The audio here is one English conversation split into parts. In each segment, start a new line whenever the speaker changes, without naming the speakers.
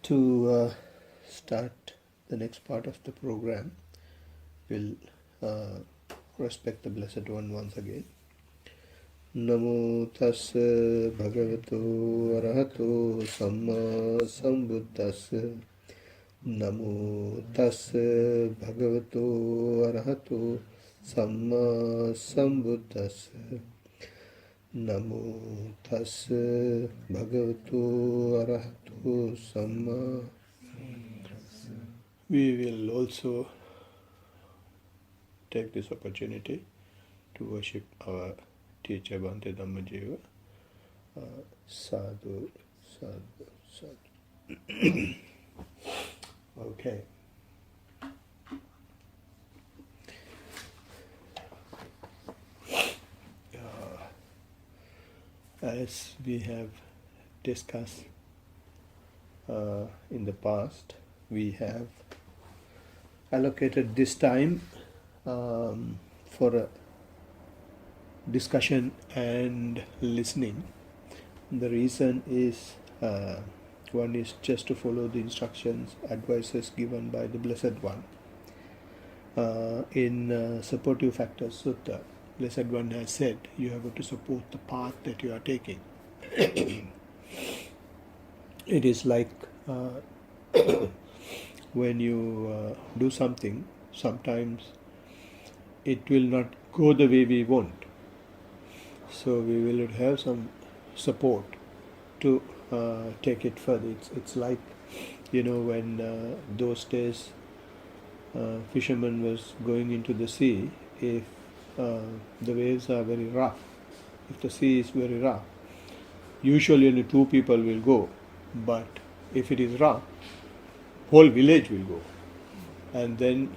To start the next part of the program, we'll respect the Blessed One once again. Namo tassa bhagavato arahato samma sambuddhassa. Namo tassa bhagavato arahato samma sambuddhassa. Namo tassa bhagavato arahato samma. We will also take this opportunity to worship our teacher Bhante Dhammajiva. Sadhu, sadhu, sadhu. Okay. As we have discussed in the past, we have allocated this time for a discussion and listening. The reason is one is just to follow the instructions, advices given by the Blessed One. In Supportive Factors Sutta, Blessed One has said you have to support the path that you are taking. It is like when you do something, sometimes it will not go the way we want. So we will have some support to take it further. It's like, when those days fisherman was going into the sea, if the waves are very rough, if the sea is very rough, usually only two people will go, but if it is rough, whole village will go, and then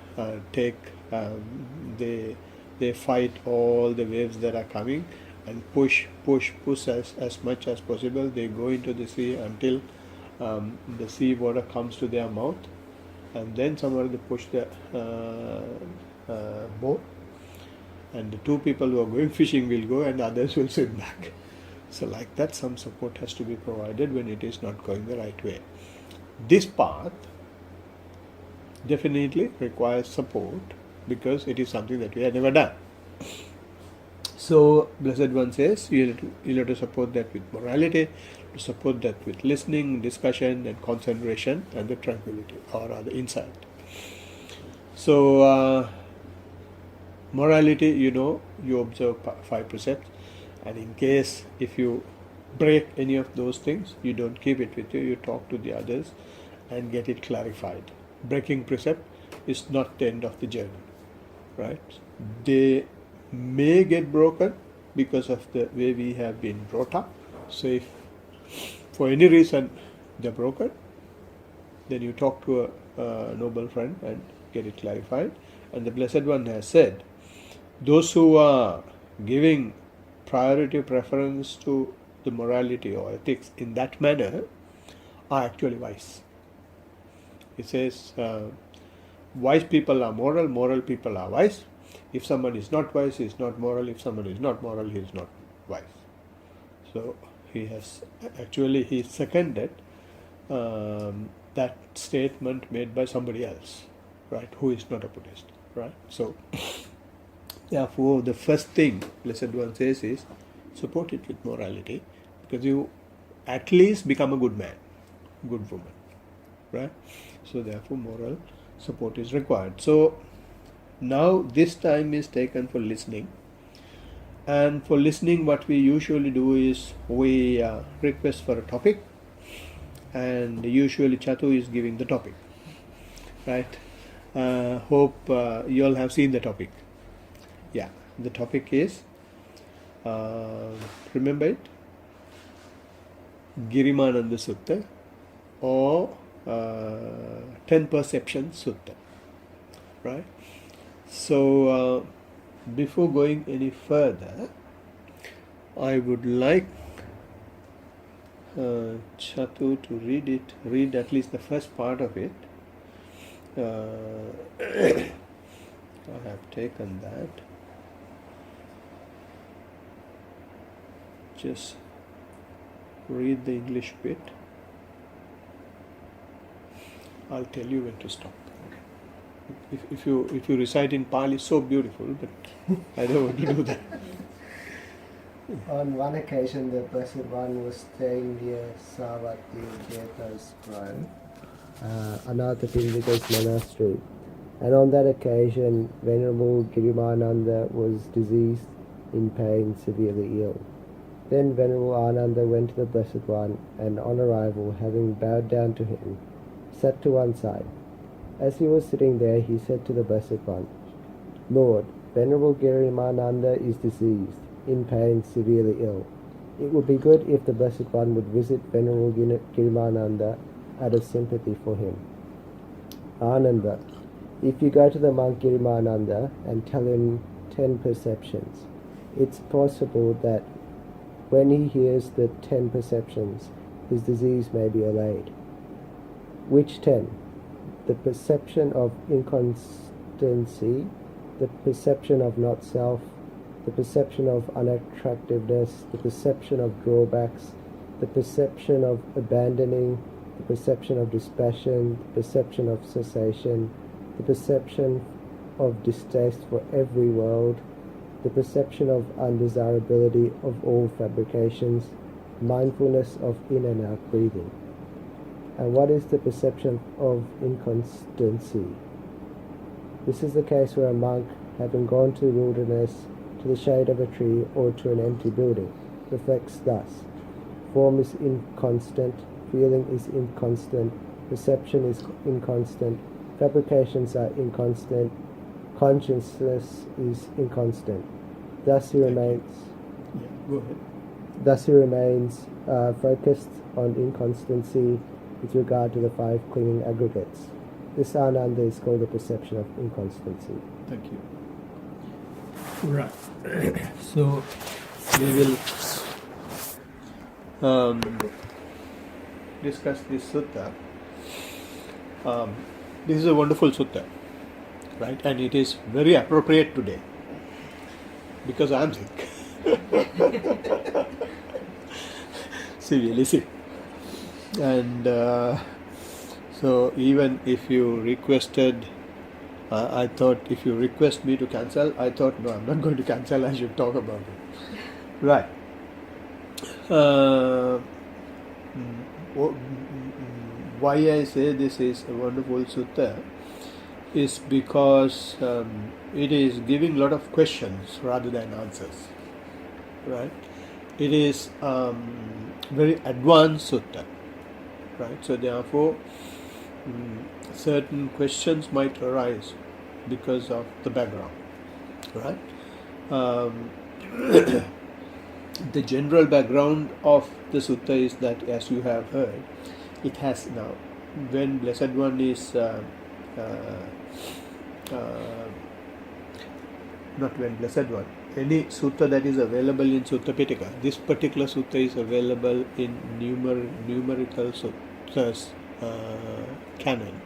they fight all the waves that are coming and push as much as possible. They go into the sea until the sea water comes to their mouth, and then somewhere they push the boat, and the two people who are going fishing will go and others will swim back. So like that, some support has to be provided when it is not going the right way. This path definitely requires support because it is something that we have never done. So Blessed One says you have to support that with morality, to support that with listening, discussion and concentration and the tranquility or the insight. So morality, you observe 5 precepts, and in case if you break any of those things, you don't keep it with you, you talk to the others and get it clarified. Breaking precept is not the end of the journey, right? They may get broken because of the way we have been brought up. So if for any reason they're broken, then you talk to a noble friend and get it clarified. And the Blessed One has said, those who are giving priority preference to the morality or ethics in that manner are actually wise. He says, wise people are moral, moral people are wise. If someone is not wise, he is not moral. If someone is not moral, he is not wise. So he seconded that statement made by somebody else, right, who is not a Buddhist, right? So therefore, the first thing Blessed One says is support it with morality, because you at least become a good man, good woman, right? So therefore, moral support is required. So now this time is taken for listening, and for listening what we usually do is we request for a topic, and usually Chatu is giving the topic, right? Hope you all have seen the topic. Yeah, the topic is, remember it, Girimananda Sutta or 10 Perception Sutta, right? So before going any further, I would like Chatu to read at least the first part of it. I have taken that. Just read the English bit. I'll tell you when to stop. If you recite in Pali, so beautiful, but I don't want to do that.
On one occasion, the Blessed One was staying near Savatthi Jeta's grove, Anathapindika's monastery, and on that occasion, Venerable Girimananda was diseased, in pain, severely ill. Then Venerable Ananda went to the Blessed One, and on arrival, having bowed down to him, sat to one side. As he was sitting there, he said to the Blessed One, "Lord, Venerable Girimananda is diseased, in pain, severely ill. It would be good if the Blessed One would visit Venerable Girimananda out of sympathy for him." Ananda, if you go to the monk Girimananda and tell him 10 perceptions, it's possible that when he hears the 10 perceptions, his disease may be allayed. Which 10? The perception of inconstancy, the perception of not self, the perception of unattractiveness, the perception of drawbacks, the perception of abandoning, the perception of dispassion, the perception of cessation, the perception of distaste for every world, the perception of undesirability of all fabrications, mindfulness of in and out breathing. And what is the perception of inconstancy? This is the case where a monk, having gone to the wilderness, to the shade of a tree, or to an empty building, reflects thus: form is inconstant, feeling is inconstant, perception is inconstant, fabrications are inconstant, consciousness is inconstant. Thus he remains.
Yeah, go ahead.
Thus he remains focused on inconstancy with regard to the 5 clinging aggregates. This ananda is called the perception of inconstancy.
Thank you. Right. So we will discuss this sutta. This is a wonderful sutta, right? And it is very appropriate today because I am sick. Severely sick. And so even if you requested, I thought if you request me to cancel, I thought no, I'm not going to cancel, I should talk about it. Right. Why I say this is a wonderful sutta is because it is giving a lot of questions rather than answers. Right? It is very advanced sutta. Right? So therefore, certain questions might arise because of the background. Right? The general background of the sutta is that, as you have heard, it has now, when Blessed One is not when Blessed One, any sutta that is available in Sutta Pitaka, this particular sutta is available in numerical suttas canon,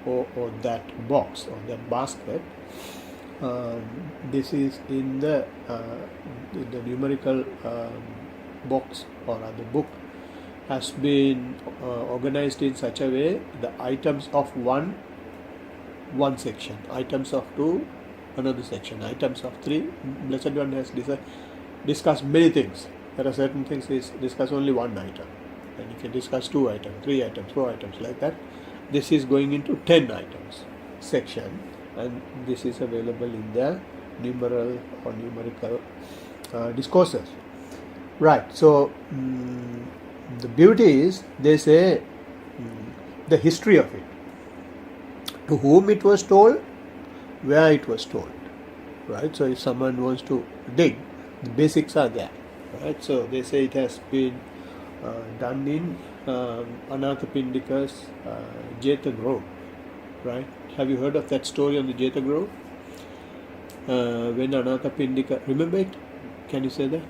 or that box, or that basket. This is in the numerical box or other book has been organized in such a way, the items of one section, items of 2 another section, items of 3. Blessed One has discussed many things. There are certain things is discuss only one item, and you can discuss 2 items, 3 items, 4 items, like that. This is going into 10 items section, and this is available in the numeral or numerical discourses. Right. So the beauty is, they say the history of it, to whom it was told, where it was told. Right. So if someone wants to dig, the basics are there. Right. So they say it has been done in Anathapindika's Jeta Grove. Right. Have you heard of that story on the Jeta Grove? When Anathapindika, remember it? Can you say that?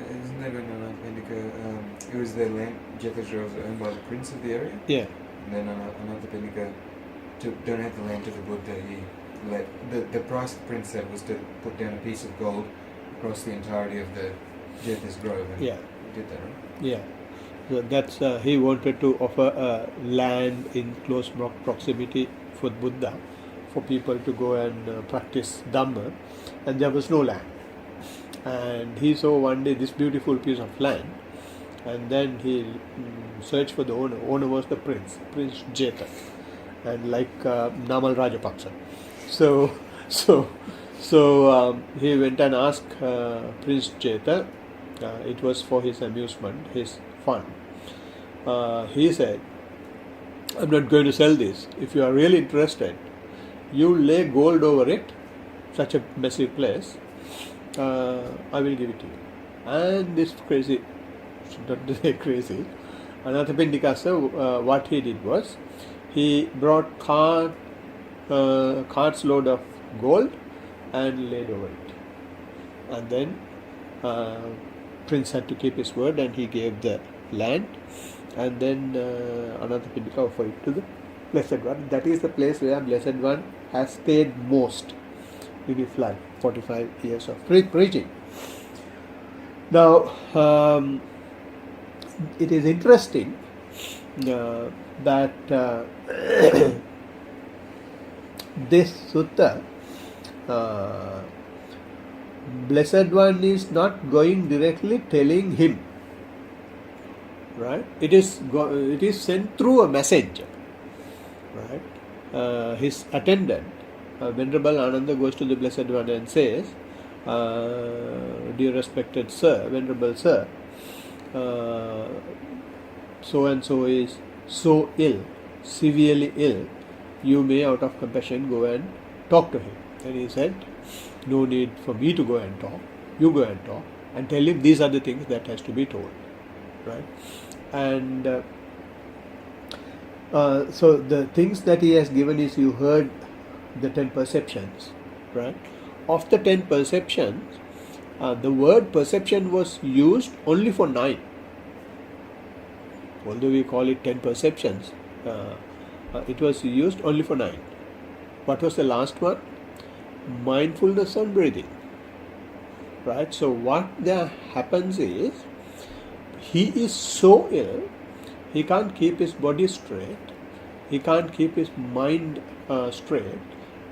Isn't that when Anathapindika, it was the land, Jeta's Grove was owned by the prince of the area?
Yeah.
And then Anathapindika to donate the land to the Buddha, he let the price the prince said was to put down a piece of gold across the entirety of the Jeta's Grove. And
Yeah.
he did that, right?
Yeah. That's he wanted to offer a land in close proximity for Buddha, for people to go and practice Dhamma, and there was no land. And he saw one day this beautiful piece of land, and then he searched for the owner. Owner was the Prince Jeta, and like Namal Rajapaksa. So, he went and asked Prince Jeta. It was for his amusement, his fun. He said, "I'm not going to sell this. If you are really interested, you lay gold over it, such a messy place. I will give it to you." And this crazy, not to say crazy, Anathapindikasa, what he did was, he brought carts load of gold and laid over it. And then Prince had to keep his word, and he gave the land. And then Anathapindika offered it to the Blessed One. That is the place where Blessed One has stayed most in his life, 45 years of preaching. Now, it is interesting that this sutta, Blessed One is not going directly telling him, right? It is sent through a messenger, right? His attendant, Venerable Ananda, goes to the Blessed One and says, "Dear respected sir, Venerable sir, so and so is so ill, severely ill. You may, out of compassion, go and talk to him." And he said, "No need for me to go and talk. You go and talk and tell him these are the things that has to be told." Right? And so the things that he has given is, you heard the 10 perceptions, right? Of the 10 perceptions, the word perception was used only for 9. Although we call it 10 perceptions, it was used only for 9. What was the last one? Mindfulness on breathing. Right? So what there happens is, he is so ill, he can't keep his body straight, he can't keep his mind straight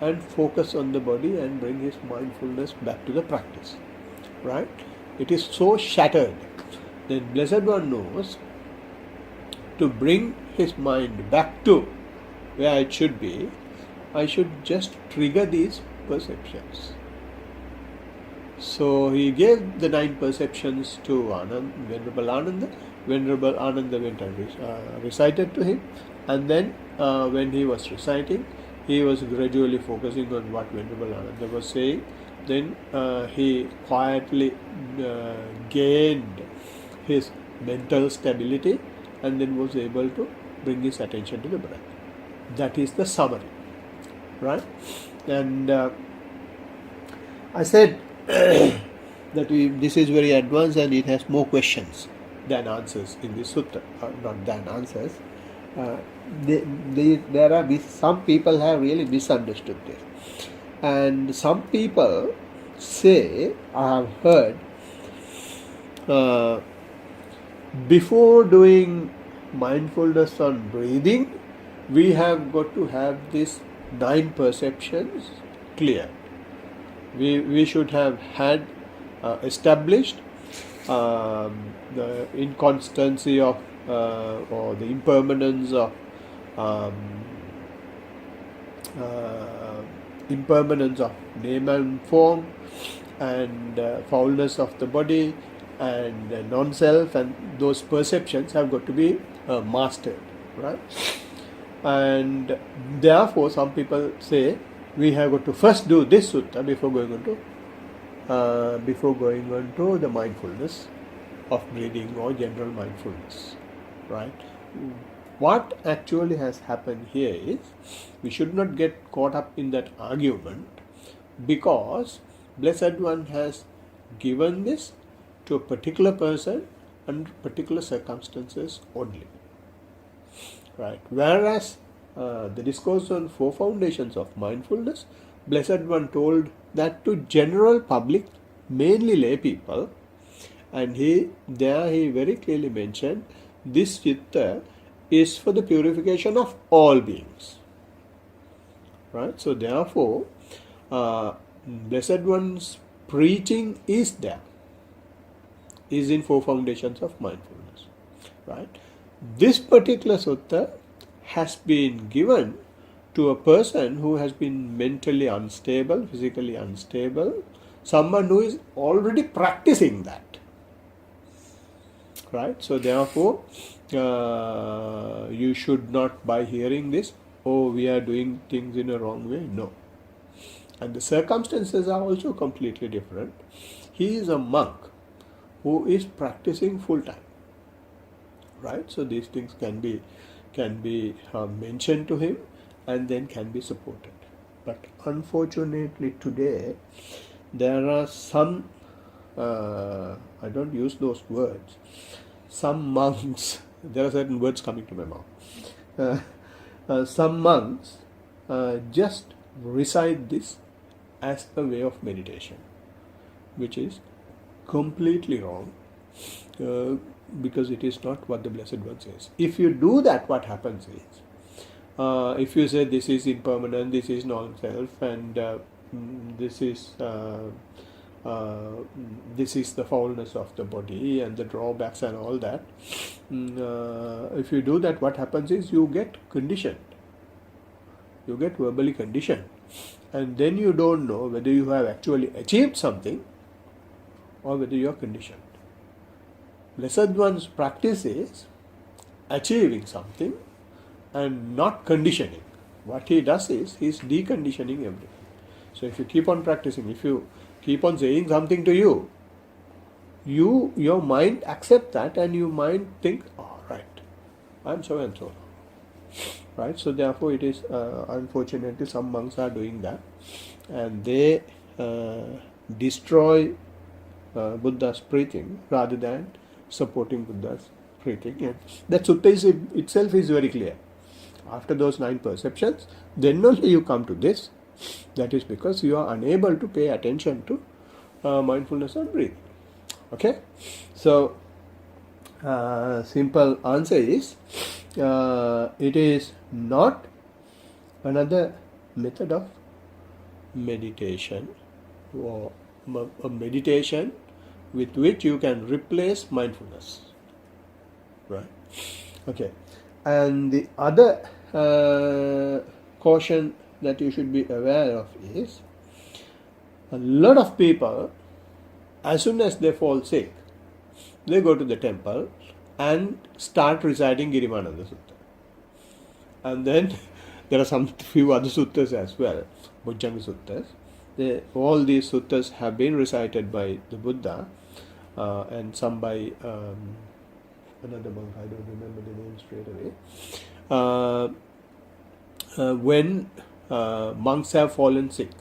and focus on the body and bring his mindfulness back to the practice. Right? It is so shattered. Then Blessed One knows, to bring his mind back to where it should be, I should just trigger these perceptions. So he gave the 9 perceptions to Venerable Ananda. Venerable Ananda went and recited to him, and then when he was reciting, he was gradually focusing on what Venerable Ananda was saying. Then he quietly gained his mental stability, and then was able to bring his attention to the breath. That is the summary, right? And I said that this is very advanced, and it has more questions than answers in this sutta. Not than answers. There are some people have really misunderstood this, and some people say, I have heard, before doing mindfulness on breathing, we have got to have these 9 perceptions clear. We should have had established the inconstancy of or the impermanence of name and form, and foulness of the body, and non-self, and those perceptions have got to be mastered, right? And therefore some people say we have got to first do this sutta before going on to the mindfulness of breathing or general mindfulness, right? What actually has happened here is, we should not get caught up in that argument, because Blessed One has given this to a particular person under particular circumstances only, right? Whereas the discourse on 4 foundations of mindfulness, Blessed One told that to general public, mainly lay people, and he very clearly mentioned this chitta is for the purification of all beings. Right? So therefore, Blessed One's preaching is there, is in 4 foundations of mindfulness. Right? This particular sutta has been given to a person who has been mentally unstable, physically unstable, someone who is already practicing that. Right? So therefore, you should not, by hearing this, oh, we are doing things in a wrong way. No. And the circumstances are also completely different. He is a monk who is practicing full time. Right? So these things can be mentioned to him and then can be supported. But unfortunately today, there are some, I don't use those words, some monks, there are certain words coming to my mouth. Some monks just recite this as a way of meditation, which is completely wrong, because it is not what the Blessed One says. If you do that, what happens is, if you say this is impermanent, this is non-self, and this is the foulness of the body and the drawbacks and all that, if you do that, what happens is you get conditioned. You get verbally conditioned, and then you don't know whether you have actually achieved something or whether you are conditioned. Blessed One's practice is achieving something and not conditioning. What he does is he is deconditioning everything. So if you keep on practicing, if you keep on saying something to you, your mind accept that, and your mind think, oh, right, I am so and so. Right? So therefore it is, unfortunately, some monks are doing that, and they destroy Buddha's preaching rather than supporting Buddha's preaching. And that sutta itself is very clear. After those 9 perceptions, then only you come to this. That is because you are unable to pay attention to mindfulness and breathing. Okay? So, simple answer is, it is not another method of meditation, or a meditation with which you can replace mindfulness. Right? Okay. And the other caution that you should be aware of is, a lot of people, as soon as they fall sick, they go to the temple and start reciting Girimananda Sutta. And then there are some few other suttas as well, Bojjhanga suttas. All these suttas have been recited by the Buddha, and some by another monk, I don't remember the name straight away. When monks have fallen sick,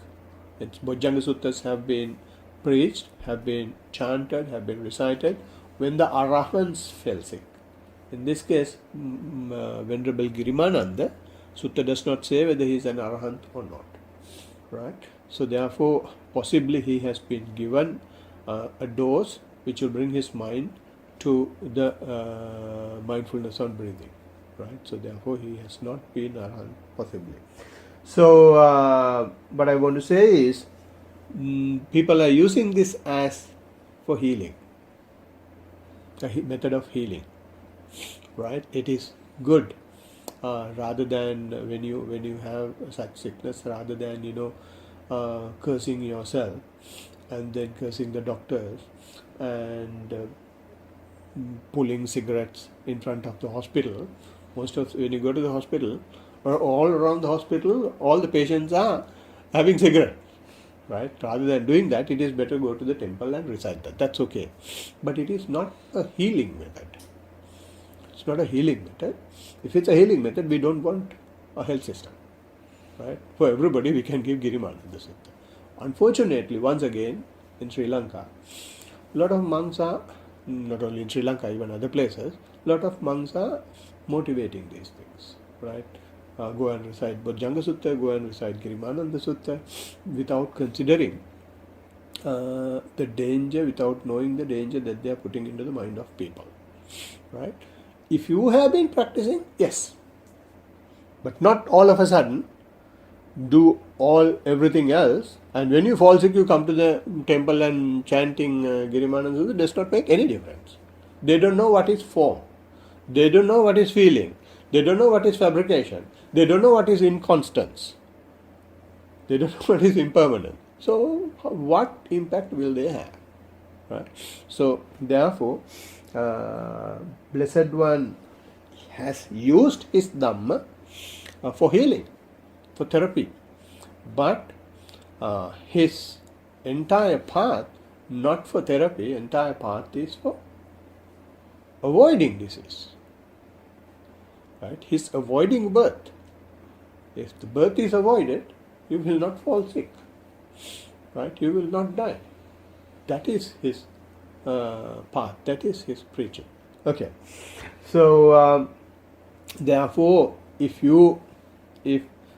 Bojjhanga suttas have been preached, have been chanted, have been recited when the Arahants fell sick. In this case, Venerable Girimananda, Sutta does not say whether he is an Arahant or not. Right? So therefore, possibly he has been given a dose which will bring his mind to the mindfulness on breathing. Right? So therefore, he has not been Arahant, possibly. So, what I want to say is, people are using this as for healing, a method of healing. Right? It is good, rather than when you have such sickness, rather than cursing yourself and then cursing the doctors and pulling cigarettes in front of the hospital. When you go to the hospital, or all around the hospital, all the patients are having cigarette. Right? Rather than doing that, it is better go to the temple and recite that. That's okay. But it is not a healing method. It's not a healing method. If it's a healing method, we don't want a health system. Right? For everybody, we can give Girimananda Sutta. Unfortunately, once again, in Sri Lanka, a lot of monks are, not only in Sri Lanka, even other places, a lot of monks are motivating these things. Right? Go and recite Bojjhanga Sutta, go and recite Girimananda Sutta, without considering the danger, without knowing the danger that they are putting into the mind of people. Right? if you have been practicing, yes, but not all of a sudden do everything else, and when you fall sick you come to the temple and chanting Girimananda Sutra does not make any difference. They don't know what is form, they don't know what is feeling, they don't know what is fabrication, they don't know what is inconstance, they don't know what is impermanence. So what impact will they have, right? So therefore Blessed One has used his Dhamma for healing, for therapy, but his entire path not for therapy, entire path is for avoiding disease, right? He's avoiding birth. If the birth is avoided, you will not fall sick, right? You will not die. That is his path, that is his preaching. Okay, so therefore if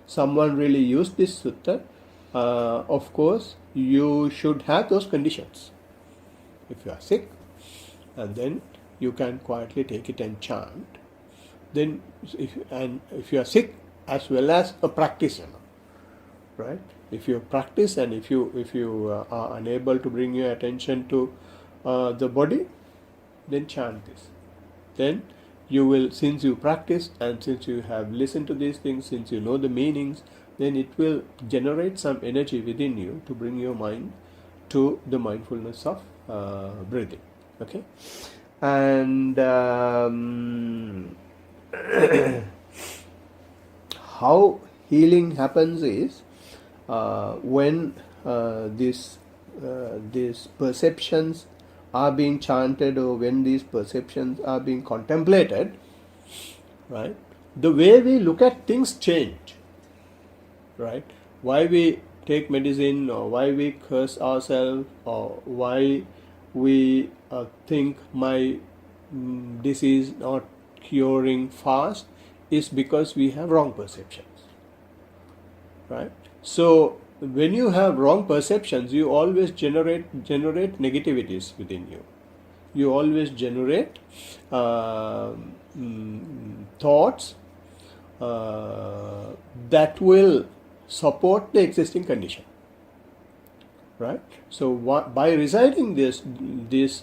someone really used this sutta, of course you should have those conditions. If you are sick, and then you can quietly take it and chant. Then if you are sick as well as a practitioner, right? If you practice and if you are unable to bring your attention to the body, then chant this. Then you will, since you practice and since you have listened to these things, since you know the meanings, then it will generate some energy within you to bring your mind to the mindfulness of breathing. Okay, and how healing happens is when these perceptions are being chanted, or when these perceptions are being contemplated, right? The way we look at things change, right? Why we take medicine, or why we curse ourselves, or why we think my disease not curing fast, is because we have wrong perceptions, right? So when you have wrong perceptions, you always generate negativities within you. You always generate thoughts that will support the existing condition, right? So by reciting this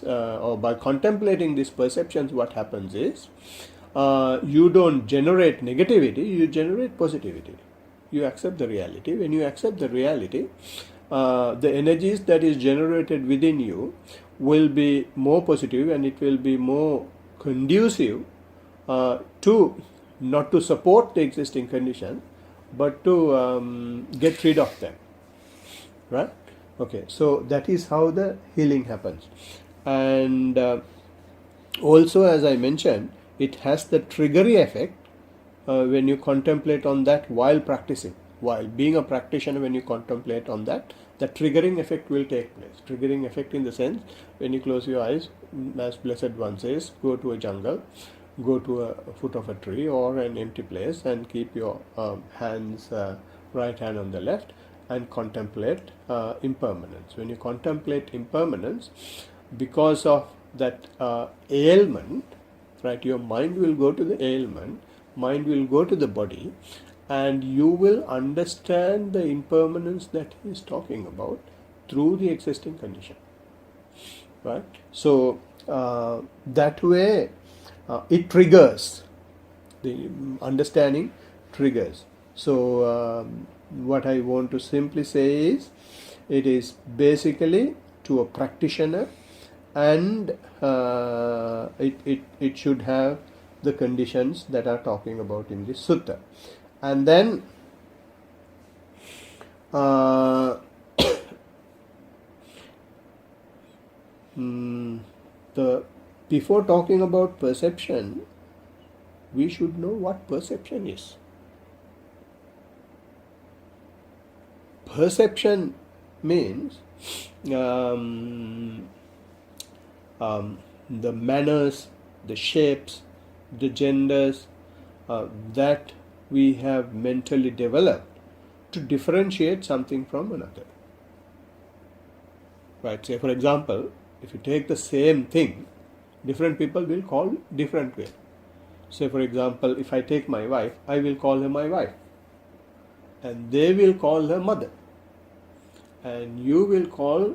or by contemplating these perceptions, what happens is you don't generate negativity, you generate positivity. You accept the reality. When you accept the reality, the energies that is generated within you will be more positive, and it will be more conducive to not to support the existing condition, but to get rid of them, right? Okay, so that is how the healing happens. And also, as I mentioned, it has the triggery effect. When you contemplate on that while practicing, while being a practitioner, when you contemplate on that, the triggering effect will take place. Triggering effect in the sense, when you close your eyes, as Blessed One says, go to a jungle, go to a foot of a tree or an empty place, and keep your hands, right hand on the left, and contemplate impermanence. When you contemplate impermanence, because of that ailment, right, your mind will go to the ailment, mind will go to the body, and you will understand the impermanence that he is talking about through the existing condition, right? So that way it triggers, the understanding triggers. So what I want to simply say is, it is basically to a practitioner, and it should have the conditions that are talking about in this sutta. And then before talking about perception, we should know what perception is. Perception means the manners, the shapes, the genders that we have mentally developed to differentiate something from another. Right? Say, for example, if you take the same thing, different people will call different way. Say for example, if I take my wife, I will call her my wife, and they will call her mother, and you will call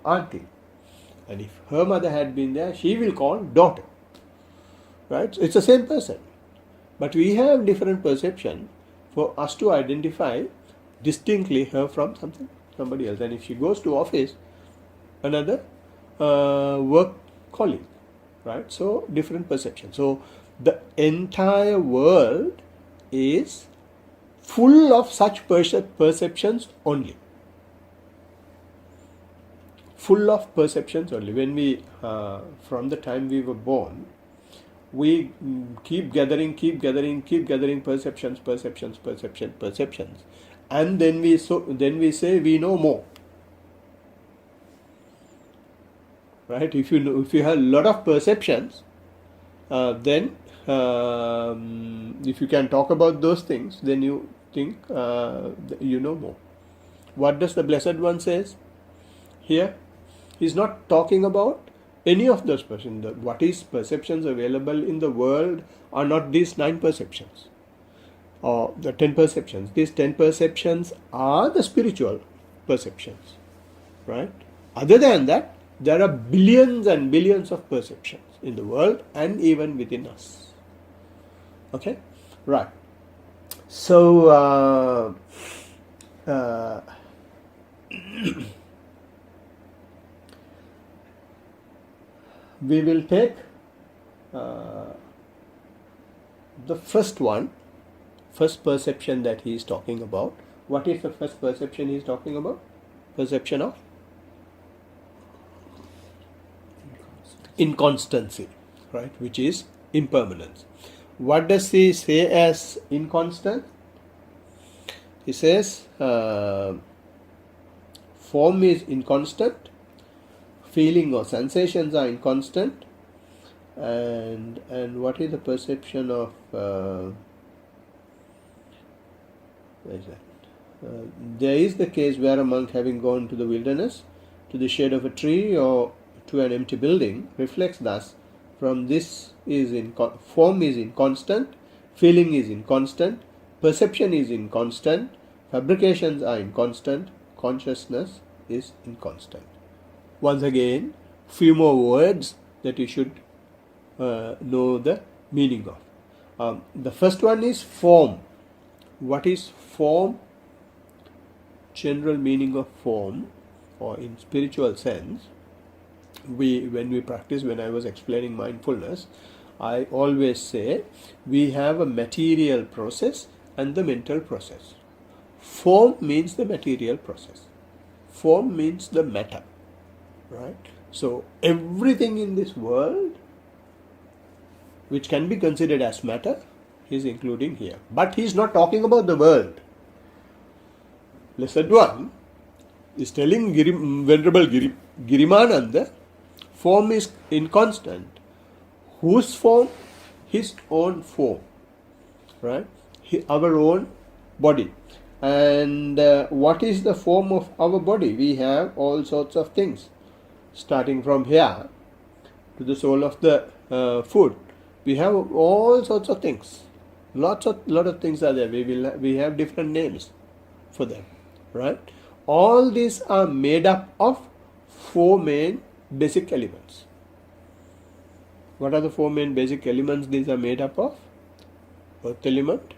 auntie, and if her mother had been there, she will call daughter, right? So it's the same person, but we have different perception for us to identify distinctly her from somebody else. And if she goes to office, another work colleague, right? So different perception. So the entire world is full of such perceptions only. Full of perceptions only. When we, from the time we were born, we keep gathering perceptions, and then we say we know more. Right? If you have a lot of perceptions, then if you can talk about those things, then you think you know more. What does the Blessed One says here? He's not talking about any of those perceptions. What is perceptions available in the world are not these 9 perceptions or the 10 perceptions. These 10 perceptions are the spiritual perceptions, right? Other than that, there are billions and billions of perceptions in the world and even within us. Okay? Right. So, we will take the first perception that he is talking about. What is the first perception he is talking about? Perception of inconstancy, right? Which is impermanence. What does he say as inconstant? He says form is inconstant, feeling or sensations are inconstant, and what is the perception of where is that? There is the case where a monk, having gone to the wilderness, to the shade of a tree or to an empty building, reflects thus: from this is form is inconstant, feeling is inconstant, perception is inconstant, fabrications are inconstant, consciousness is inconstant. Once again, few more words that you should know the meaning of. The first one is form. What is form? General meaning of form, or in spiritual sense, when I was explaining mindfulness, I always say we have a material process and the mental process. Form means the material process. Form means the matter, right? So everything in this world which can be considered as matter, he is including here. But he is not talking about the world. Blessed One is telling Venerable Girimananda, form is inconstant. Whose form? His own form, right? Our own body. And what is the form of our body? We have all sorts of things, starting from here to the sole of the foot. We have all sorts of things. Lot of things are there. We have different names for them, right? All these are made up of 4 main basic elements. What are the 4 main basic elements these are made up of? Earth element,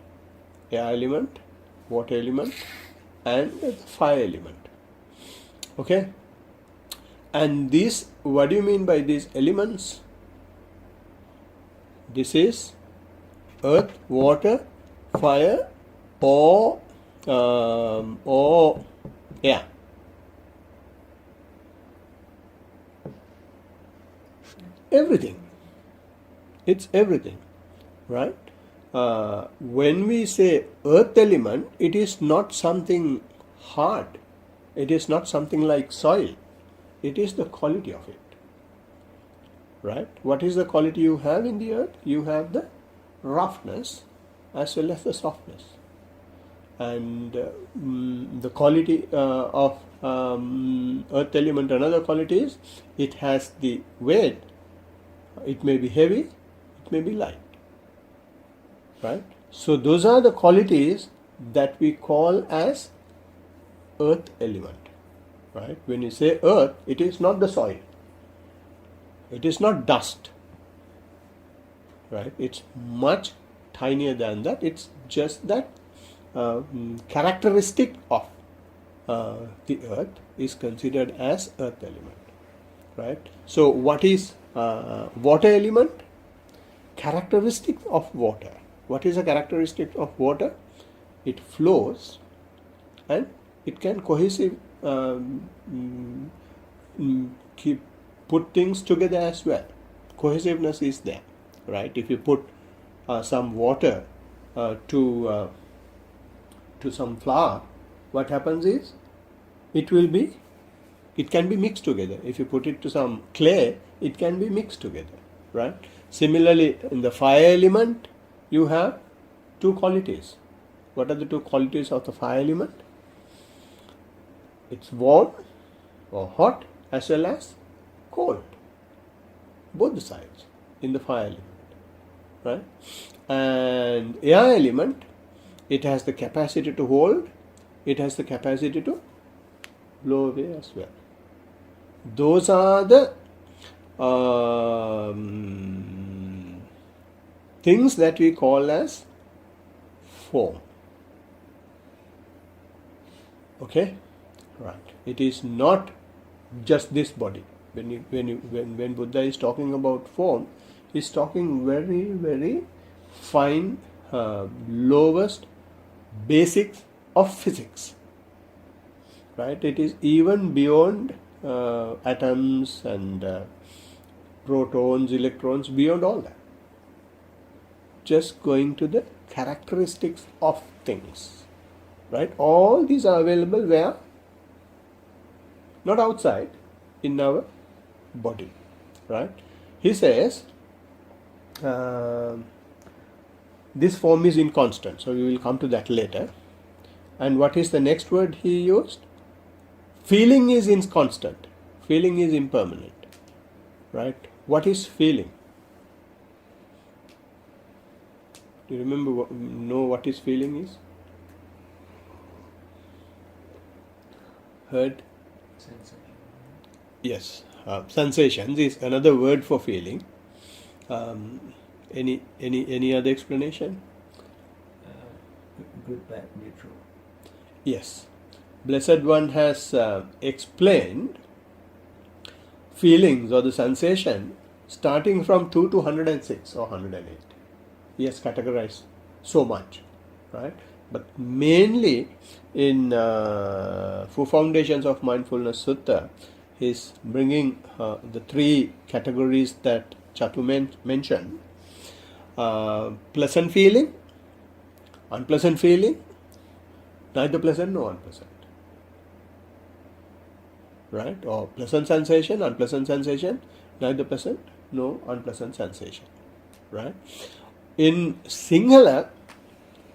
air element, water element, and the fire element. Okay? And these, what do you mean by these elements? This is earth, water, fire, or air. Everything. It's everything, right? When we say earth element, it is not something hard. It is not something like soil. It is the quality of it, right? What is the quality you have in the earth? You have the roughness as well as the softness. And the quality of earth element, another quality is it has the weight. It may be heavy, it may be light. right? So those are the qualities that we call as earth element, right? When you say earth, it is not the soil, it is not dust, right? It's much tinier than that. It's just that characteristic of the earth is considered as earth element, right? So what is water element? Characteristic of water. What is a characteristic of water? It flows and it can keep put things together as well. Cohesiveness is there, right? If you put some water to some flour, what happens is it can be mixed together. If you put it to some clay, it can be mixed together, right? Similarly, in the fire element, you have two qualities. What are the two qualities of the fire element? It's warm or hot as well as cold. Both the sides in the fire element, right? And air element, it has the capacity to hold, it has the capacity to blow away as well. Those are the things that we call as form. Okay, right? It is not just this body. When Buddha is talking about form, he's talking very, very fine, lowest basics of physics, right? It is even beyond atoms and protons, electrons, beyond all that. Just going to the characteristics of things, right? All these are available where? Not outside, in our body, right? He says this form is inconstant, so we will come to that later. And what is the next word he used? Feeling is inconstant, feeling is impermanent, right? What is feeling? Do you know what is feeling is? Heard?
Sensation.
Yes, sensations is another word for feeling. Any other explanation?
Good, bad, neutral.
Yes, Blessed One has explained feelings or the sensation starting from 2 to 106 or 108. He has categorized so much, right? But mainly in Four Foundations of Mindfulness Sutta, he's bringing the three categories that Chatu mentioned. Pleasant feeling, unpleasant feeling, neither pleasant nor unpleasant, right? Or pleasant sensation, unpleasant sensation, neither pleasant nor unpleasant sensation, right? In Sinhala,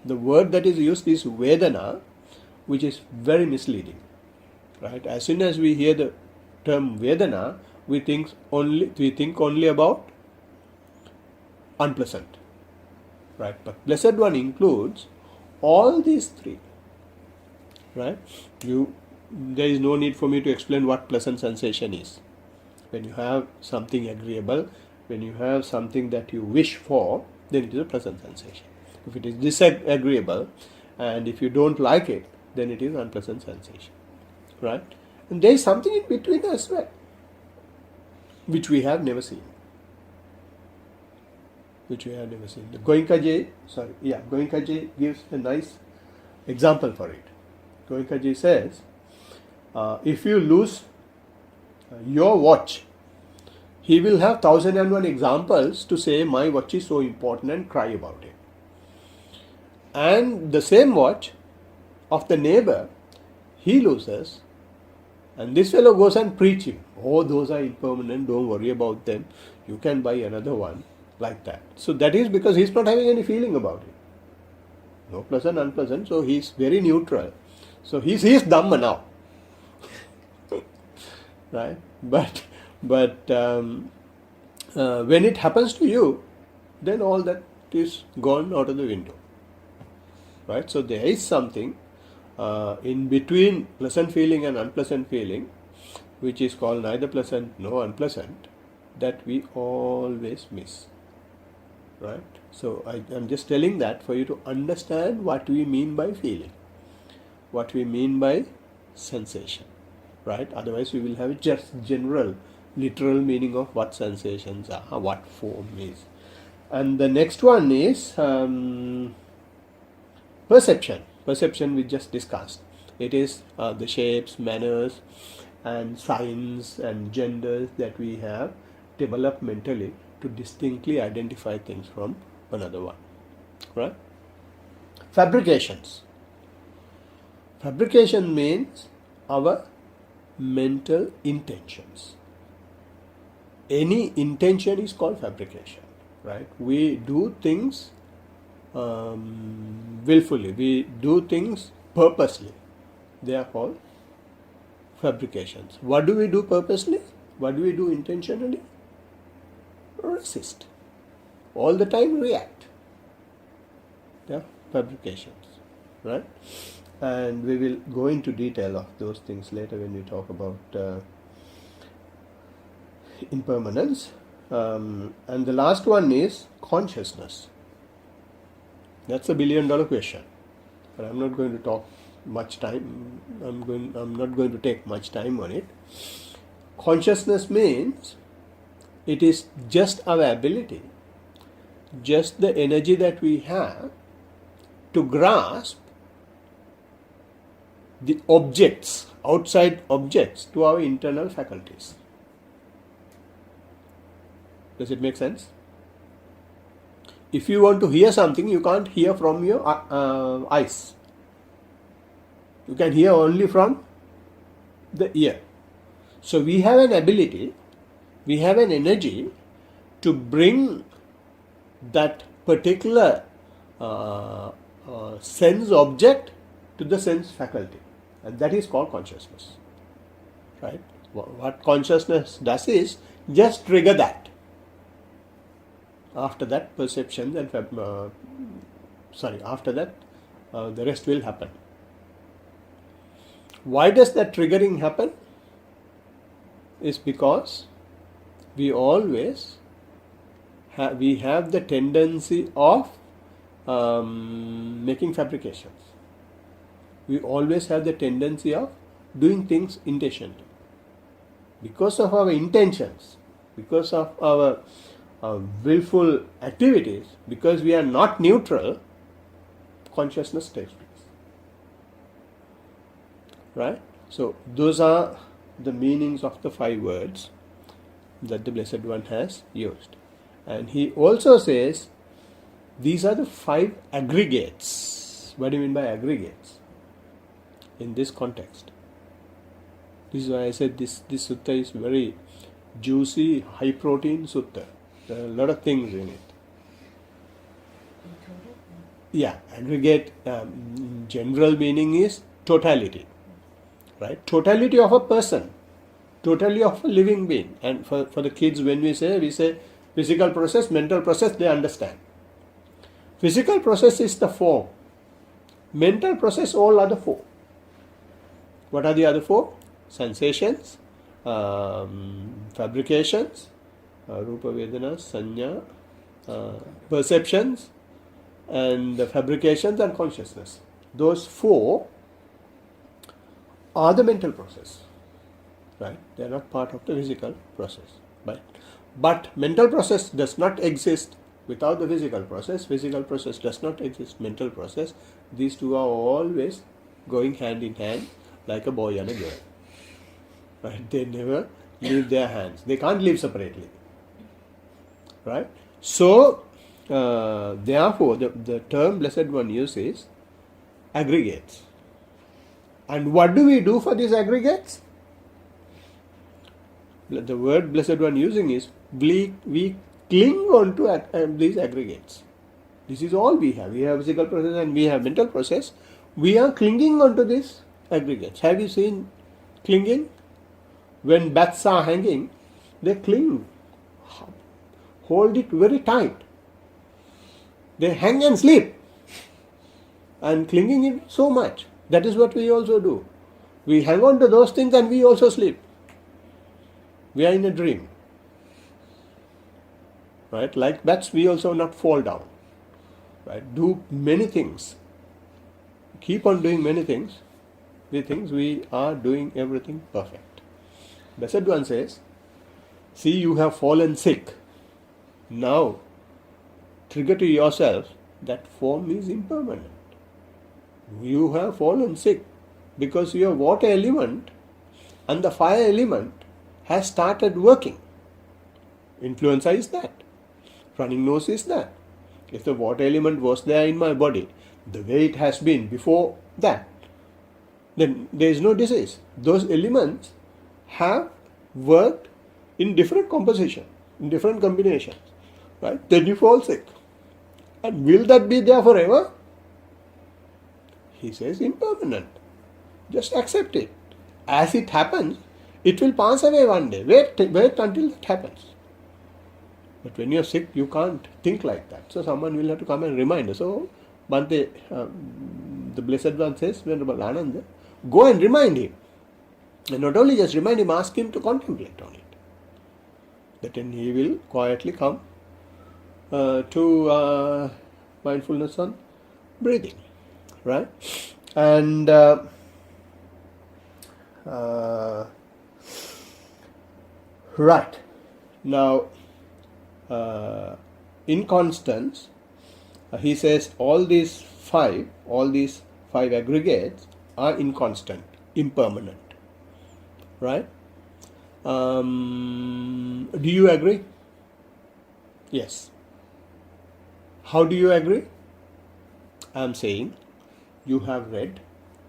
the word that is used is Vedana, which is very misleading, right? As soon as we hear the term Vedana, we think only about unpleasant, right? But Blessed One includes all these three, right? There is no need for me to explain what pleasant sensation is. When you have something agreeable, when you have something that you wish for, then it is a pleasant sensation. If it is disagreeable and if you don't like it, then it is unpleasant sensation, right? And there is something in between as well, which we have never seen. The Goenkaji gives a nice example for it. Goenkaji says, if you lose your watch, he will have 1001 examples to say my watch is so important and cry about it. And the same watch of the neighbor, he loses, and this fellow goes and preaching, oh, those are impermanent, don't worry about them, you can buy another one, like that. So that is because he's not having any feeling about it. No pleasant, unpleasant, so he's very neutral. So he's Dhamma now. Right? But when it happens to you, then all that is gone out of the window. Right? So there is something in between pleasant feeling and unpleasant feeling, which is called neither pleasant nor unpleasant, that we always miss. Right? So I'm just telling that for you to understand what we mean by feeling, what we mean by sensation. Right? Otherwise we will have just general, literal meaning of what sensations are, what form is. And the next one is perception. Perception we just discussed. It is the shapes, manners, and signs and genders that we have developed mentally to distinctly identify things from another one. Right? Fabrications. Fabrication means our mental intentions. Any intention is called fabrication. Right? We do things willfully, we do things purposely. They are called fabrications. What do we do purposely? What do we do intentionally? Resist. All the time react. They are fabrications. Right? And we will go into detail of those things later when we talk about impermanence. And the last one is consciousness. That's a $1 billion question. But I'm not going to talk much time. I'm not going to take much time on it. Consciousness means it is just our ability, just the energy that we have to grasp the objects, outside objects, to our internal faculties. Does it make sense? If you want to hear something, you can't hear from your eyes. You can hear only from the ear. So we have an ability, we have an energy to bring that particular sense object to the sense faculty. And that is called consciousness. Right? What consciousness does is just trigger that. After that, perception and after that, the rest will happen. Why does that triggering happen? Is because we always have the tendency of making fabrications. We always have the tendency of doing things intentionally. Because of our intentions, because of our willful activities, because we are not neutral, consciousness takes place. Right? So those are the meanings of the 5 words that the Blessed One has used. And he also says these are the 5 aggregates. What do you mean by aggregates in this context? This is why I said this sutta is very juicy, high protein sutta. There are a lot of things in it. Yeah, aggregate general meaning is totality. Right? Totality of a person, totality of a living being. And for the kids, when we say physical process, mental process, they understand. Physical process is the form. Mental process, all other 4. What are the other 4? Sensations, fabrications, Rupa Vedana, Sanya, perceptions, and the fabrications and consciousness. Those 4 are the mental process. Right? They are not part of the physical process. But mental process does not exist without the physical process. Physical process does not exist, mental process. These 2 are always going hand in hand like a boy and a girl. Right? They never leave their hands. They can't live separately. Right? So, therefore, the term Blessed One uses aggregates. And what do we do for these aggregates? The word Blessed One using is we cling on to these aggregates. This is all we have. We have physical process and we have mental process. We are clinging on to these aggregates. Have you seen clinging? When bats are hanging, they cling. Hold it very tight. They hang and sleep. And clinging it so much. That is what we also do. We hang on to those things and we also sleep. We are in a dream. Right? Like bats, we also not fall down. Right? Do many things. Keep on doing many things. We think we are doing everything perfect. Blessed One says, see, you have fallen sick. Now, trigger to yourself that form is impermanent. You have fallen sick because your water element and the fire element has started working. Influenza is that. Running nose is that. If the water element was there in my body, the way it has been before that, then there is no disease. Those elements have worked in different composition, in different combinations. Right? Then you fall sick. And will that be there forever? He says impermanent. Just accept it. As it happens, it will pass away one day. Wait until that happens. But when you're sick, you can't think like that. So someone will have to come and remind us. So Bhante, the Blessed One says, Venerable Ananda, go and remind him. And not only just remind him, ask him to contemplate on it. That then he will quietly come to mindfulness on breathing. Right? And right. Now, Inconstancy, he says all these five aggregates are inconstant, impermanent. Right? Do you agree? Yes. How do you agree? I am saying, you have read,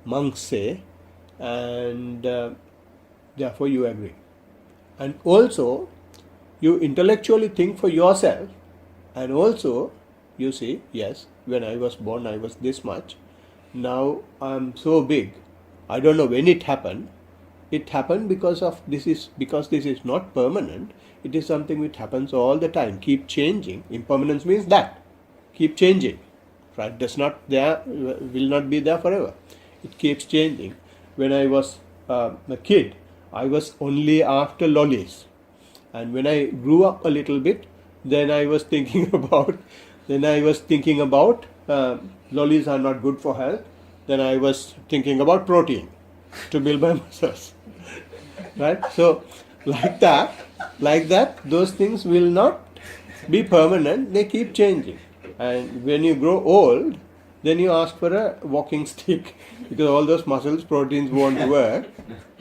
monks say, and therefore you agree. And also, you intellectually think for yourself, and also you say, yes, when I was born I was this much, now I am so big, I don't know when it happened. It happened because this is not permanent. It is something which happens all the time, keep changing. Impermanence means that, keep changing. Right? Will not be there forever. It keeps changing. When I was a kid, I was only after lollies. And when I grew up a little bit, then I was thinking about lollies are not good for health. Then I was thinking about protein to build my muscles. Right? So, like that, those things will not be permanent. They keep changing. And when you grow old, then you ask for a walking stick because all those muscles, proteins won't work,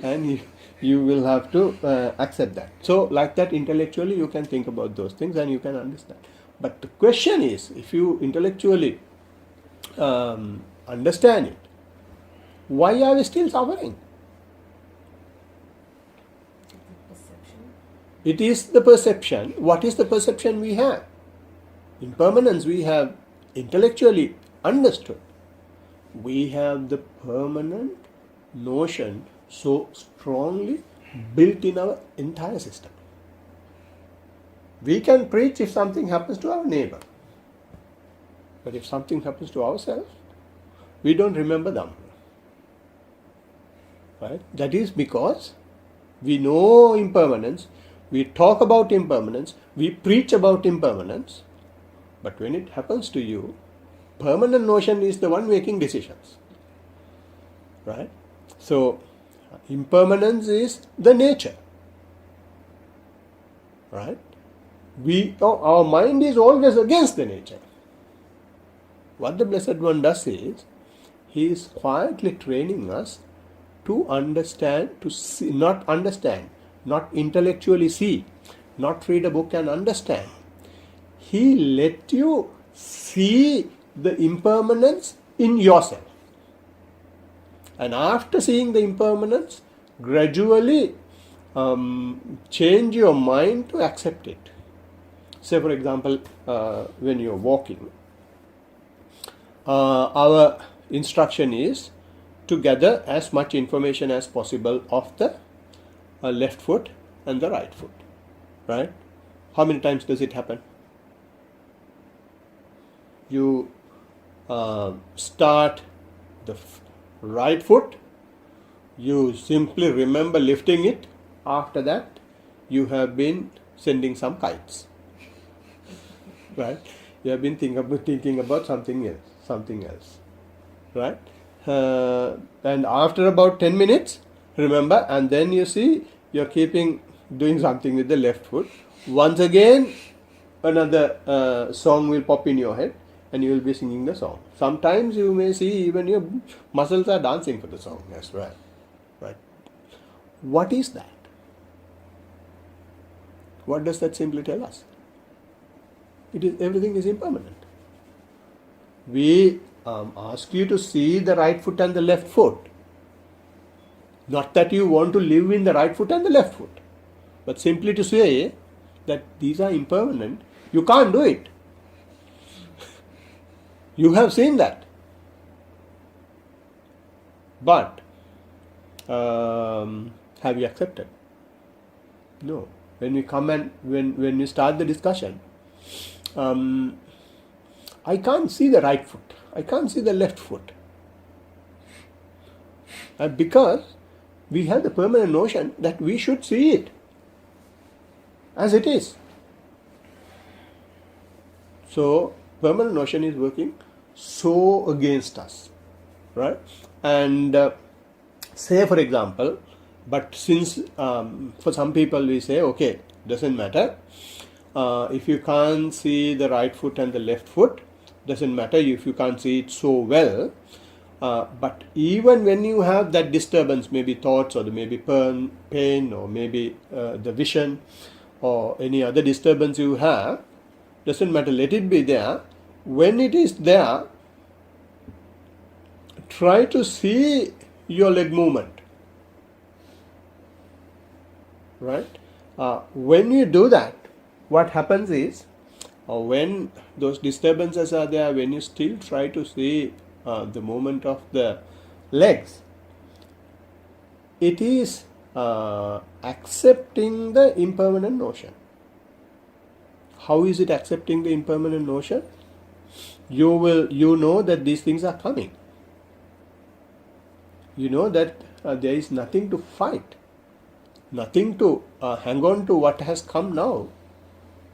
and you will have to accept that. So, like that, intellectually you can think about those things and you can understand. But the question is, if you intellectually understand it, why are we still suffering? It is the perception. What is the perception we have? Impermanence we have intellectually understood. We have the permanent notion so strongly built in our entire system. We can preach if something happens to our neighbor. But if something happens to ourselves, we don't remember them. Right? That is because we know impermanence, we talk about impermanence, we preach about impermanence, but when it happens to you, permanent notion is the one making decisions. Right? So, impermanence is the nature. Right? Our mind is always against the nature. What the Blessed One does is, he is quietly training us to understand, to see, not intellectually see, not read a book and understand. He let you see the impermanence in yourself. And after seeing the impermanence, gradually change your mind to accept it. Say, for example, when you're walking, our instruction is to gather as much information as possible of the left foot and the right foot. Right? How many times does it happen? You start the right foot, you simply remember lifting it. After that, you have been sending some kites, right? You have been thinking about something else, right? And after about 10 minutes, remember, and then you see you're doing something with the left foot. Once again, another song will pop in your head, and you will be singing the song. Sometimes you may see even your muscles are dancing for the song as well, right? What is that? What does that simply tell us? Everything is impermanent. We ask you to see the right foot and the left foot. Not that you want to live in the right foot and the left foot, but simply to say that these are impermanent. You can't do it. You have seen that. But have you accepted? No. When we come and when we start the discussion, I can't see the right foot. I can't see the left foot. Because we have the permanent notion that we should see it as it is. So, permanent notion is working so against us, right? And say, for example, but since for some people we say, okay, doesn't matter. If you can't see the right foot and the left foot, doesn't matter if you can't see it so well. But even when you have that disturbance, maybe thoughts or maybe pain or maybe the vision or any other disturbance you have, doesn't matter, let it be there. When it is there, try to see your leg movement, right? When you do that, what happens is, when those disturbances are there, when you still try to see the movement of the legs, it is accepting the impermanent notion. How is it accepting the impermanent notion? You know that these things are coming. You know that there is nothing to fight, nothing to hang on to what has come now,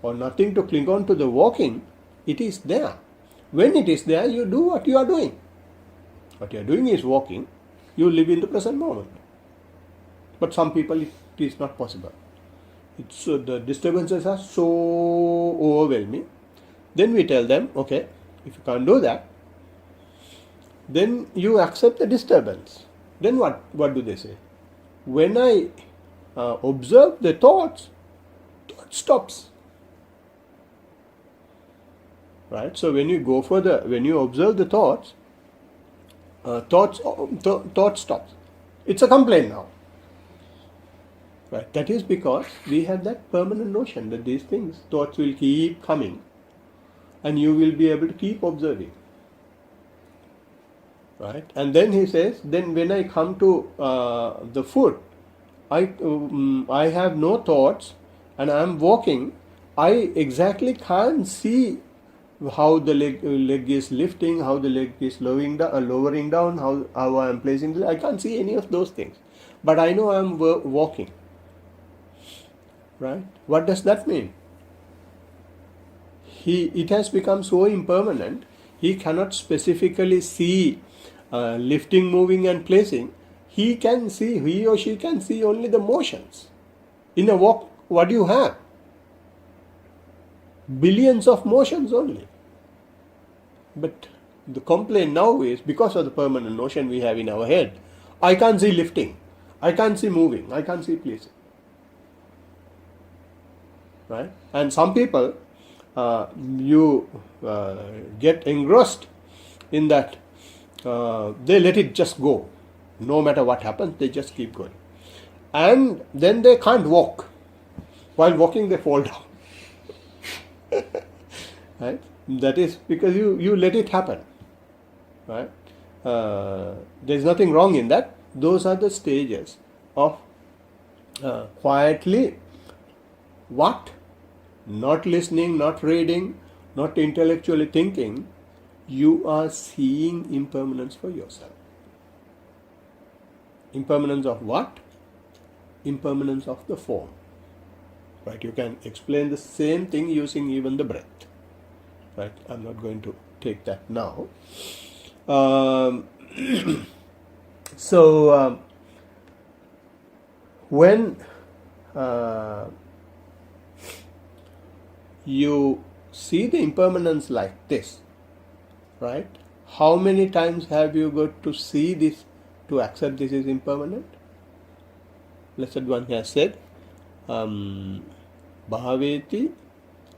or nothing to cling on to the walking. It is there. When it is there, you do what you are doing. What you are doing is walking. You live in the present moment. But some people, it is not possible. The disturbances are so overwhelming. Then we tell them, okay, if you can't do that, then you accept the disturbance. Then what do they say? When I observe the thought stops. Right? So when you observe the thoughts, thought stops. It's a complaint now. Right? That is because we have that permanent notion that these thoughts will keep coming, and you will be able to keep observing. Right? And then he says, then when I come to the foot, I have no thoughts, and I am walking. I exactly can't see how the leg is lifting, how the leg is lowering down, how I am placing the leg. I can't see any of those things. But I know I am walking. Right? What does that mean? It has become so impermanent, he cannot specifically see lifting, moving and placing. He or she can see only the motions. In a walk, what do you have? Billions of motions only. But the complaint now is, because of the permanent notion we have in our head, I can't see lifting, I can't see moving, I can't see placing. Right? And some people, you get engrossed in that, they let it just go. No matter what happens, they just keep going. And then they can't walk. While walking, they fall down. Right? That is because you let it happen. Right? There is nothing wrong in that. Those are the stages of quietly what? Not listening, not reading, not intellectually thinking, you are seeing impermanence for yourself. Impermanence of what? Impermanence of the form. Right? You can explain the same thing using even the breath. Right? I'm not going to take that now. So when you see the impermanence like this, right? How many times have you got to see this to accept this is impermanent? Blessed One has said, bhaveti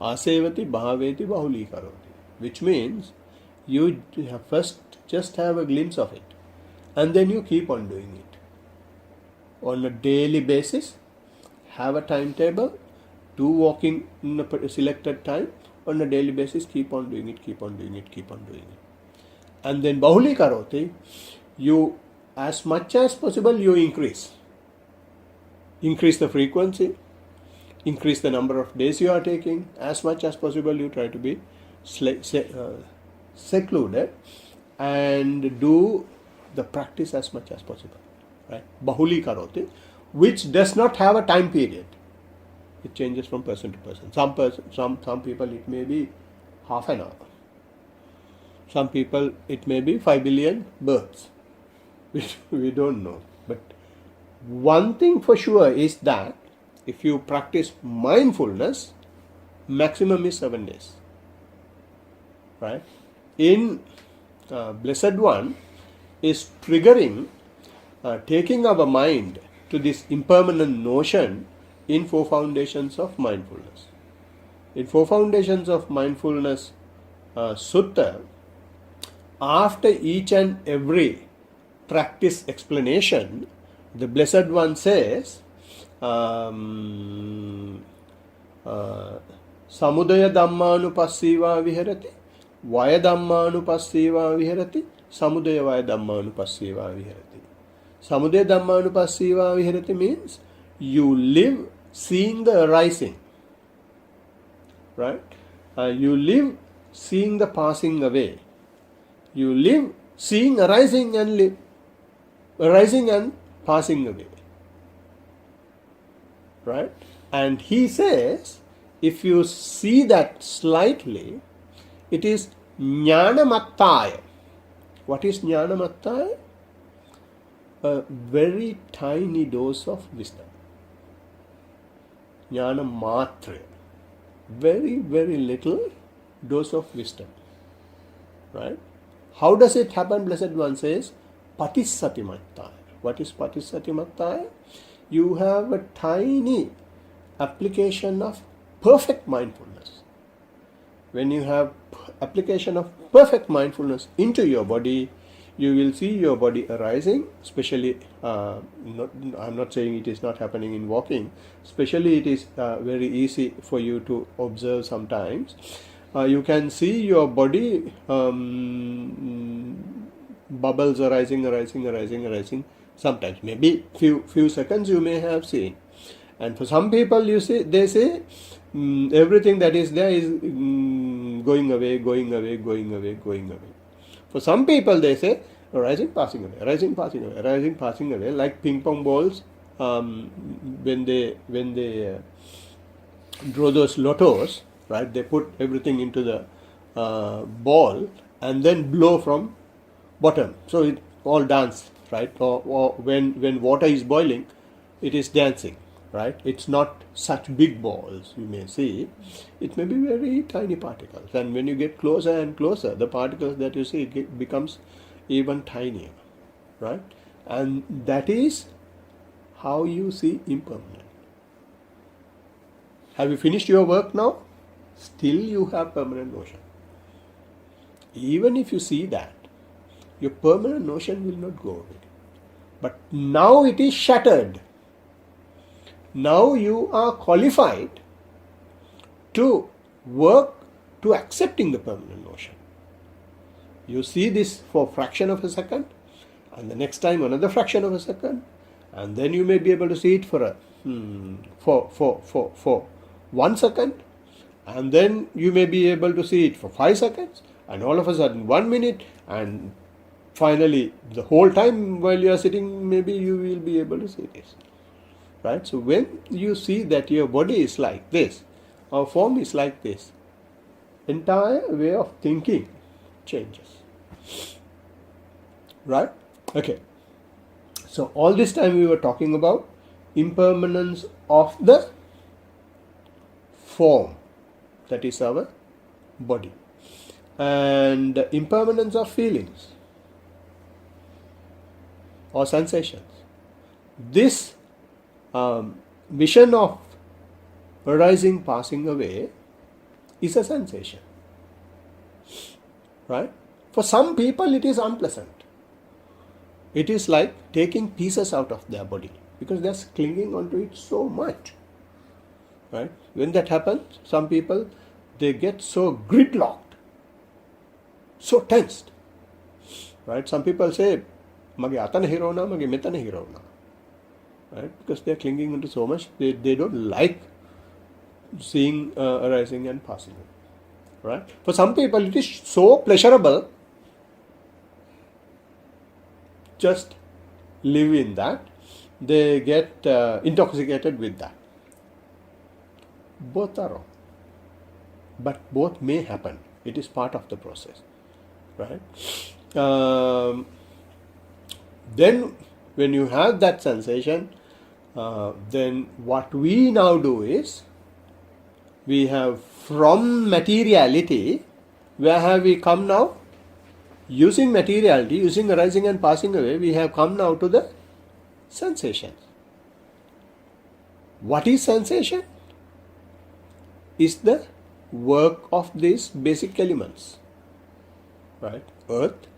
asevati bhaveti bahuli karoti, which means you first just have a glimpse of it and then you keep on doing it on a daily basis. Have a timetable, do walking in a selected time on a daily basis, keep on doing it, keep on doing it, keep on doing it. And then bahuli karoti, you as much as possible you increase the frequency, increase the number of days you are taking. As much as possible you try to be secluded and do the practice as much as possible, right? Bahuli karoti, which does not have a time period. It changes from person to person. Some people it may be half an hour. Some people it may be 5 billion births. We don't know. But one thing for sure is that if you practice mindfulness, maximum is 7 days. Right? In Blessed One is triggering, taking our mind to this impermanent notion in 4 foundations of mindfulness. In 4 foundations of mindfulness sutta, after each and every practice explanation, the Blessed One says, samudaya dhammanupassiva viharati, vaya dhammanupassiva viharati, samudaya vaya dhammanupassiva viharati. Samudaya dhammanupassiva viharati means you live seeing the arising, right? You live seeing the passing away. You live seeing arising and live, arising and passing away, right? And he says, if you see that slightly, it is jnanamattaya. What is jnanamattaya? A very tiny dose of wisdom. Jnana matra. Very, very little dose of wisdom. Right? How does it happen? Blessed One says, patissatimattaya. What is patissatimattaya? You have a tiny application of perfect mindfulness. When you have application of perfect mindfulness into your body, you will see your body arising, especially, I'm not saying it is not happening in walking, especially it is very easy for you to observe sometimes. You can see your body bubbles arising. Sometimes, maybe few seconds you may have seen. And for some people, they say everything that is there is going away. For some people, they say arising, passing away, like ping pong balls. When they draw those lottos, right? They put everything into the ball and then blow from bottom, so it all dance, right? Or when water is boiling, it is dancing, right? It's not such big balls you may see. It may be very tiny particles, and when you get closer and closer, the particles that you see becomes even tinier, right? And that is how you see impermanent. Have you finished your work now? Still you have permanent notion. Even if you see that, your permanent notion will not go away. But now it is shattered. Now you are qualified to work to accepting the permanent notion. You see this for a fraction of a second, and the next time another fraction of a second, and then you may be able to see it for 1 second, and then you may be able to see it for 5 seconds, And all of a sudden, 1 minute, and finally, the whole time while you are sitting, maybe you will be able to see this. Right? So when you see that your body is like this, our form is like this, entire way of thinking changes. Right? Okay. So all this time we were talking about impermanence of the form, that is our body, and impermanence of feelings or sensations. This vision of arising, passing away is a sensation. Right? For some people it is unpleasant. It is like taking pieces out of their body because they are clinging onto it so much. Right? When that happens, some people, they get so gridlocked, so tensed. Right? Some people say, "Mage ata nahi rona, mage meta nahi rona." Right? Because they are clinging onto so much, they don't like seeing arising and passing. Right? For some people, it is so pleasurable, just live in that. They get intoxicated with that. Both are wrong. But both may happen. It is part of the process. Right? Then when you have that sensation, then what we now do is, we have from materiality, where have we come now? Using materiality, using arising and passing away, we have come now to the sensations. What is sensation? Is the work of these basic elements. Right? Earth,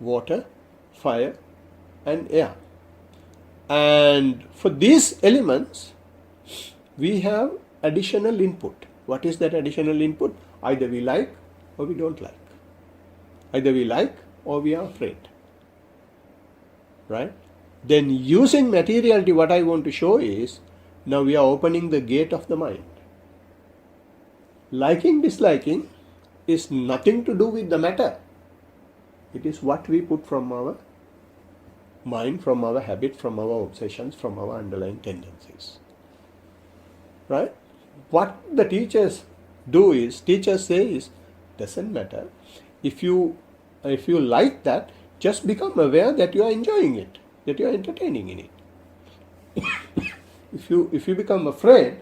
water, fire and air. And for these elements, we have additional input. What is that additional input? Either we like or we don't like. Either we like or we are afraid. Right? Then using materiality, what I want to show is, now we are opening the gate of the mind. Liking, disliking is nothing to do with the matter. It is what we put from our mind, from our habit, from our obsessions, from our underlying tendencies. Right? What the teachers do is, teachers say is, doesn't matter. If you like that, just become aware that you are enjoying it, that you are entertaining in it. If you become afraid,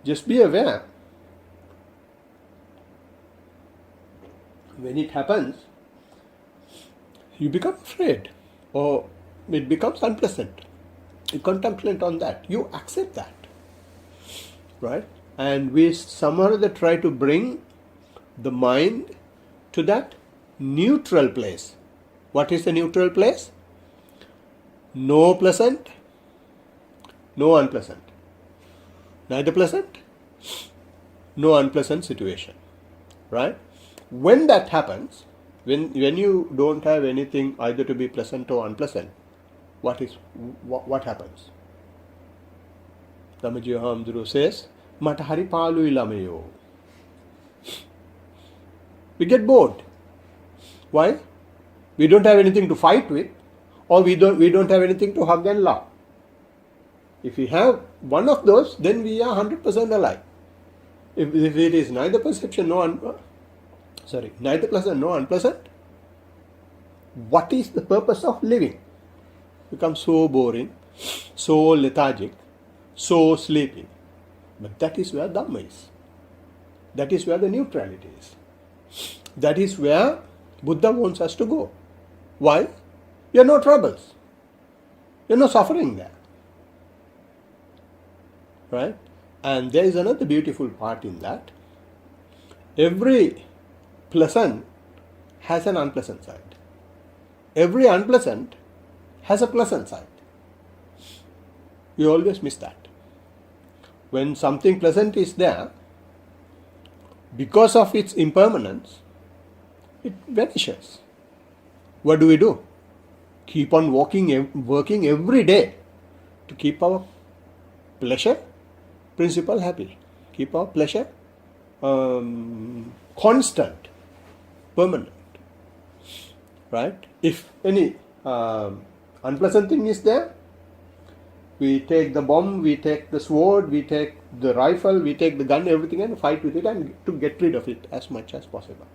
just be aware. When it happens, you become afraid, or it becomes unpleasant. You contemplate on that. You accept that. Right? And we somehow try to bring the mind to that neutral place. What is the neutral place? No pleasant, no unpleasant. Neither pleasant, no unpleasant situation. Right? When that happens, when you don't have anything either to be pleasant or unpleasant, what happens? Dhammaji Hamduru says, "Mata hari palu ilamayo." We get bored. Why? We don't have anything to fight with, or we don't have anything to hug and love. If we have one of those, then we are 100% alive. If it is neither perception, neither pleasant nor unpleasant, what is the purpose of living? Becomes so boring, so lethargic, so sleepy. But that is where Dhamma is. That is where the neutrality is. That is where Buddha wants us to go. Why? There are no troubles. There are no suffering there. Right? And there is another beautiful part in that. Every pleasant has an unpleasant side. Every unpleasant has a pleasant side. You always miss that. When something pleasant is there, because of its impermanence, it vanishes. What do? Keep on working every day to keep our pleasure principle happy. Keep our pleasure constant. permanent. Right? If any unpleasant thing is there, we take the bomb, we take the sword, we take the rifle, we take the gun, everything, and fight with it and to get rid of it as much as possible.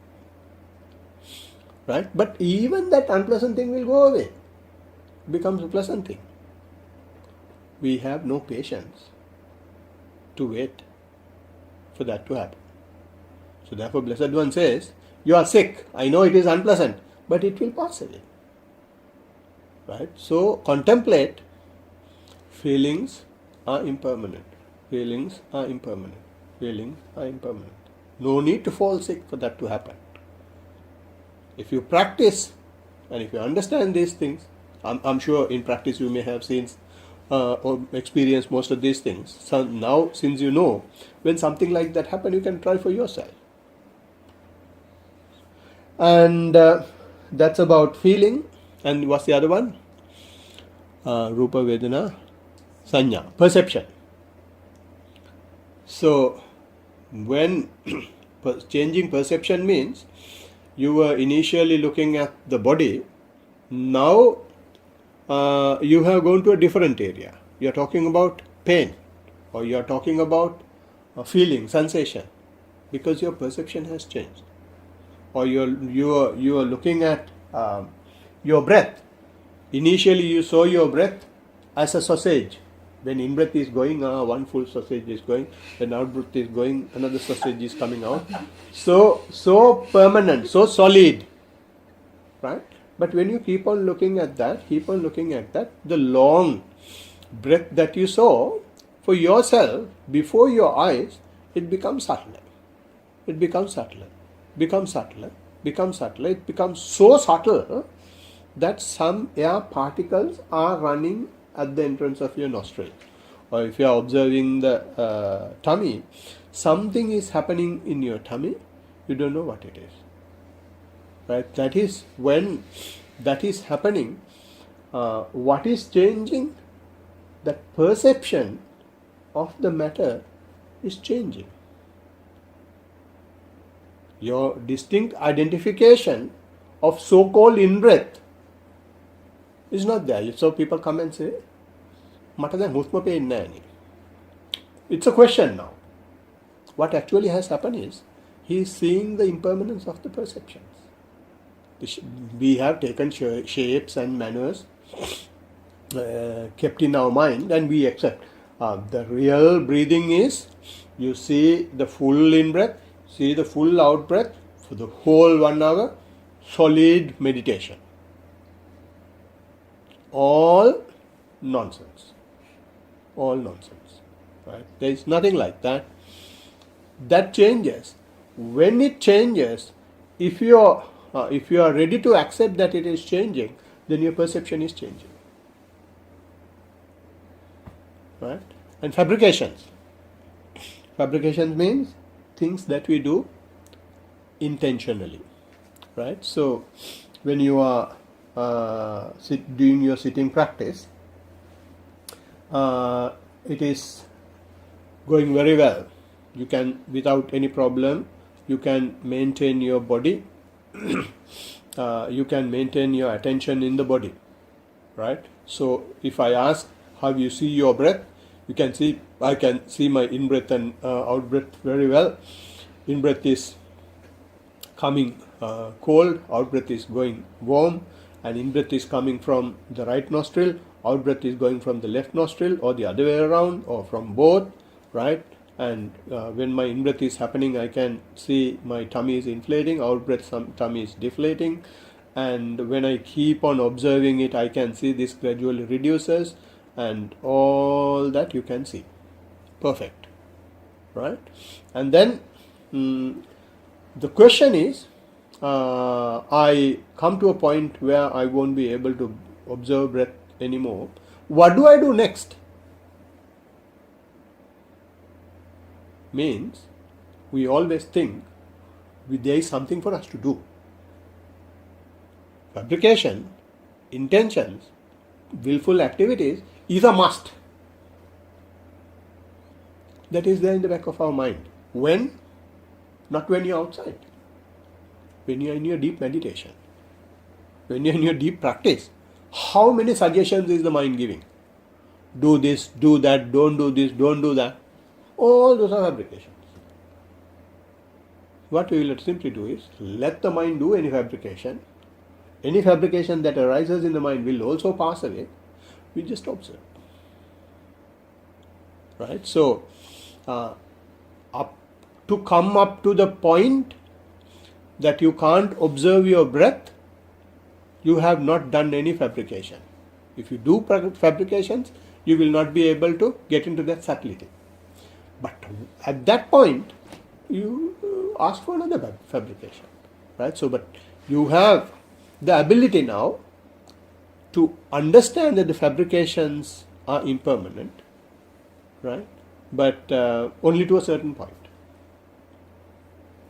Right? But even that unpleasant thing will go away. It becomes a pleasant thing. We have no patience to wait for that to happen. So therefore Blessed One says, you are sick, I know it is unpleasant, but it will pass away. Right? So contemplate, feelings are impermanent. Feelings are impermanent. Feelings are impermanent. No need to fall sick for that to happen. If you practice and if you understand these things, I'm sure in practice you may have seen or experienced most of these things. So now, since you know, when something like that happens, you can try for yourself. And that's about feeling. And what's the other one? Rupa, Vedana, Sanya, perception. So, when changing perception means you were initially looking at the body, now you have gone to a different area. You are talking about pain, or you are talking about a feeling, sensation, because your perception has changed. Or you are looking at your breath. Initially you saw your breath as a sausage. When in-breath is going, one full sausage is going, when out-breath is going, another sausage is coming out. So permanent, so solid. Right? But when you keep on looking at that, the long breath that you saw for yourself before your eyes, it becomes subtler. It becomes subtler. It becomes so subtle that some air particles are running at the entrance of your nostril. Or if you are observing the tummy, something is happening in your tummy, you don't know what it is. Right? That is when that is happening, what is changing? That perception of the matter is changing. Your distinct identification of so-called in-breath is not there. So people come and say, "Mata දැන් හුස්ම පේන්නේ නැහැ." It's a question now. What actually has happened is, he is seeing the impermanence of the perceptions. We have taken shapes and manners kept in our mind, and we accept. The real breathing is, you see the full in-breath, see the full out-breath for the whole 1 hour, solid meditation. All nonsense. Right? There is nothing like that. That changes. When it changes, if you are ready to accept that it is changing, then your perception is changing. Right? And fabrications. Fabrications means things that we do intentionally. Right? So, when you are doing your sitting practice, it is going very well. You can, without any problem, you can maintain your body. You can maintain your attention in the body. Right? So, if I ask how you see your breath, you can see, I can see my in-breath and out-breath very well. In-breath is coming cold, out-breath is going warm, and in-breath is coming from the right nostril, out-breath is going from the left nostril, or the other way around, or from both, right? And when my in-breath is happening, I can see my tummy is inflating, out-breath tummy is deflating, and when I keep on observing it, I can see this gradually reduces, and all that you can see. Perfect. Right? And then the question is, I come to a point where I won't be able to observe breath anymore. What do I do next? Means we always think there is something for us to do. Fabrication, intentions, willful activities is a must. That is there in the back of our mind. When? Not when you're outside. when you are in your deep meditation, when you are in your deep practice, how many suggestions is the mind giving? Do this, do that, don't do this, don't do that. All those are fabrications. What we will simply do is let the mind do any fabrication. Any fabrication that arises in the mind will also pass away. We just observe. Right? So, to come up to the point that you can't observe your breath, you have not done any fabrication. If you do fabrications, you will not be able to get into that subtlety. But at that point, you ask for another fabrication. Right? So, but you have the ability now to understand that the fabrications are impermanent, right? But only to a certain point.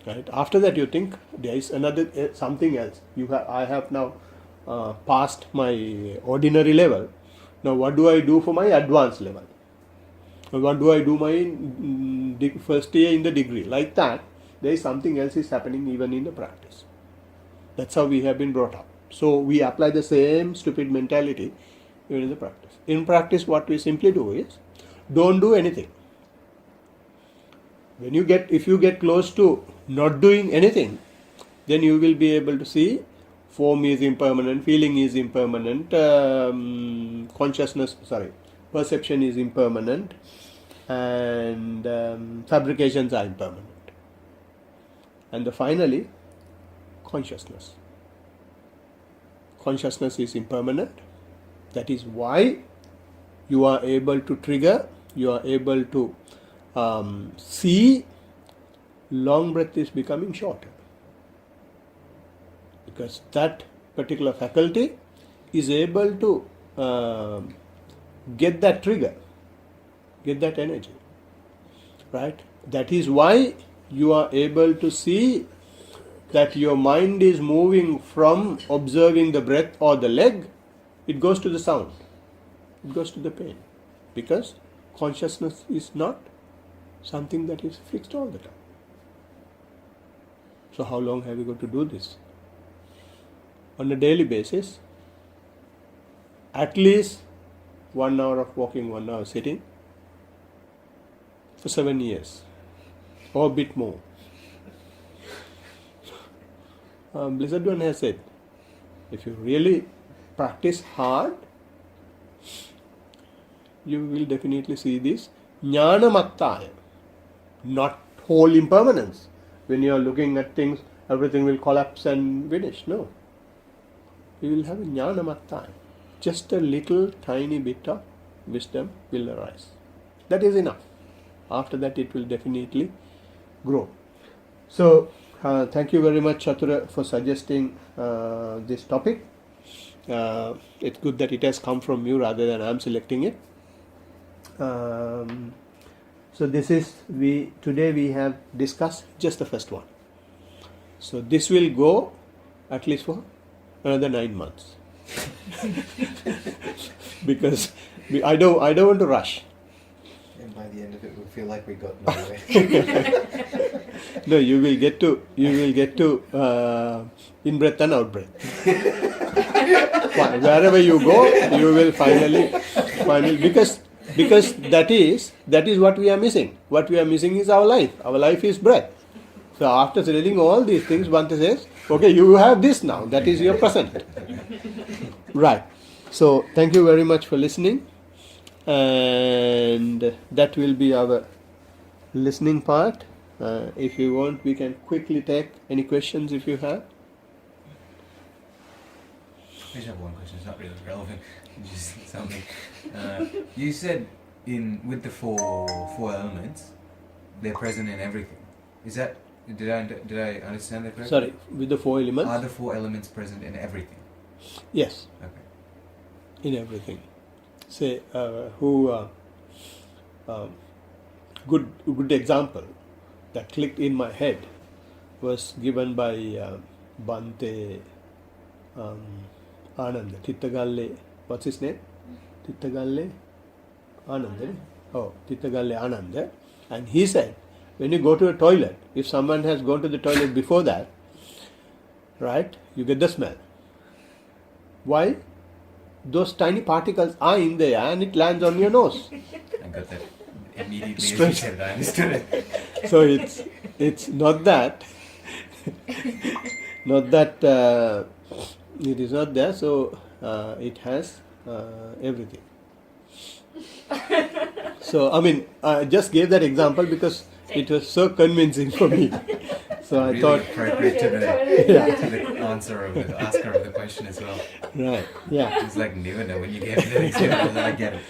Right? After that, you think there is another something else. I have now passed my ordinary level. Now, what do I do for my advanced level? What do I do my first year in the degree? Like that, there is something else is happening even in the practice. That's how we have been brought up. So we apply the same stupid mentality even in the practice. In practice, what we simply do is don't do anything. If you get close to not doing anything, then you will be able to see form is impermanent, feeling is impermanent, perception is impermanent, and fabrications are impermanent. And finally, consciousness. Consciousness is impermanent. That is why you are able to trigger, you are able to see long breath is becoming shorter. Because that particular faculty is able to get that trigger, get that energy. Right? That is why you are able to see that your mind is moving from observing the breath or the leg, it goes to the sound, it goes to the pain. Because consciousness is not something that is fixed all the time. So how long have you got to do this? On a daily basis, at least 1 hour of walking, 1 hour sitting, for 7 years, or a bit more. Blessed One has said, if you really practice hard, you will definitely see this jnana mattaya, not whole impermanence. When you are looking at things, everything will collapse and finish. No. You will have a jnana mattaya. Just a little tiny bit of wisdom will arise. That is enough. After that, it will definitely grow. So, thank you very much, Chatura, for suggesting this topic. It's good that it has come from you rather than I am selecting it. So today we have discussed just the first one. So this will go at least for another 9 months. Because I don't want to rush.
And by the end of it, we'll feel like we got nowhere.
No, you will get to in breath and out breath. Wherever you go, you will finally because that is what we are missing. What we are missing is our life. Our life is breath. So after studying all these things, Bhante says, okay, you have this now. That is your present. Right. So thank you very much for listening. And that will be our listening part. If you want, we can quickly take any questions if you have.
I just have one question. It's not really relevant. Just something. You said with the four elements, they're present in everything. Is that did I understand that correctly?
Sorry, with the 4 elements.
Are the 4 elements present in everything?
Yes.
Okay.
In everything. Say good example that clicked in my head was given by Bhante Ananda Tittagalle. What's his name? Tittagalle Ananda. Oh, Tittagalle Ananda. And he said, when you go to a toilet, if someone has gone to the toilet before that, right? You get the smell. Why? Those tiny particles are in there and it lands on your nose.
I got that immediately as you
Straight.
said it. I understood it.
So it's not that it is not there. So it has everything. So I mean, I just gave that example because it was so convincing for me. So I
Really
thought,
appropriate to the answer of the asker of the question as well.
right, yeah,
It's like never know when you get the example, I get it.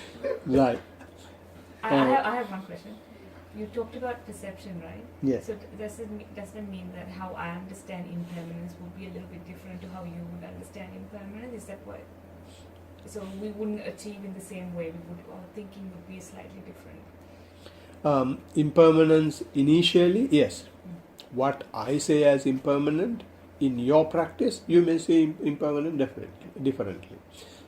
right,
I have one question. You talked about perception, right?
yes.
So does that mean that how I understand impermanence would be a little bit different to how you would understand impermanence? Is that what? So we wouldn't achieve in the same way. Our thinking would be slightly different.
Impermanence initially, yes. What I say as impermanent, in your practice, you may say impermanent differently.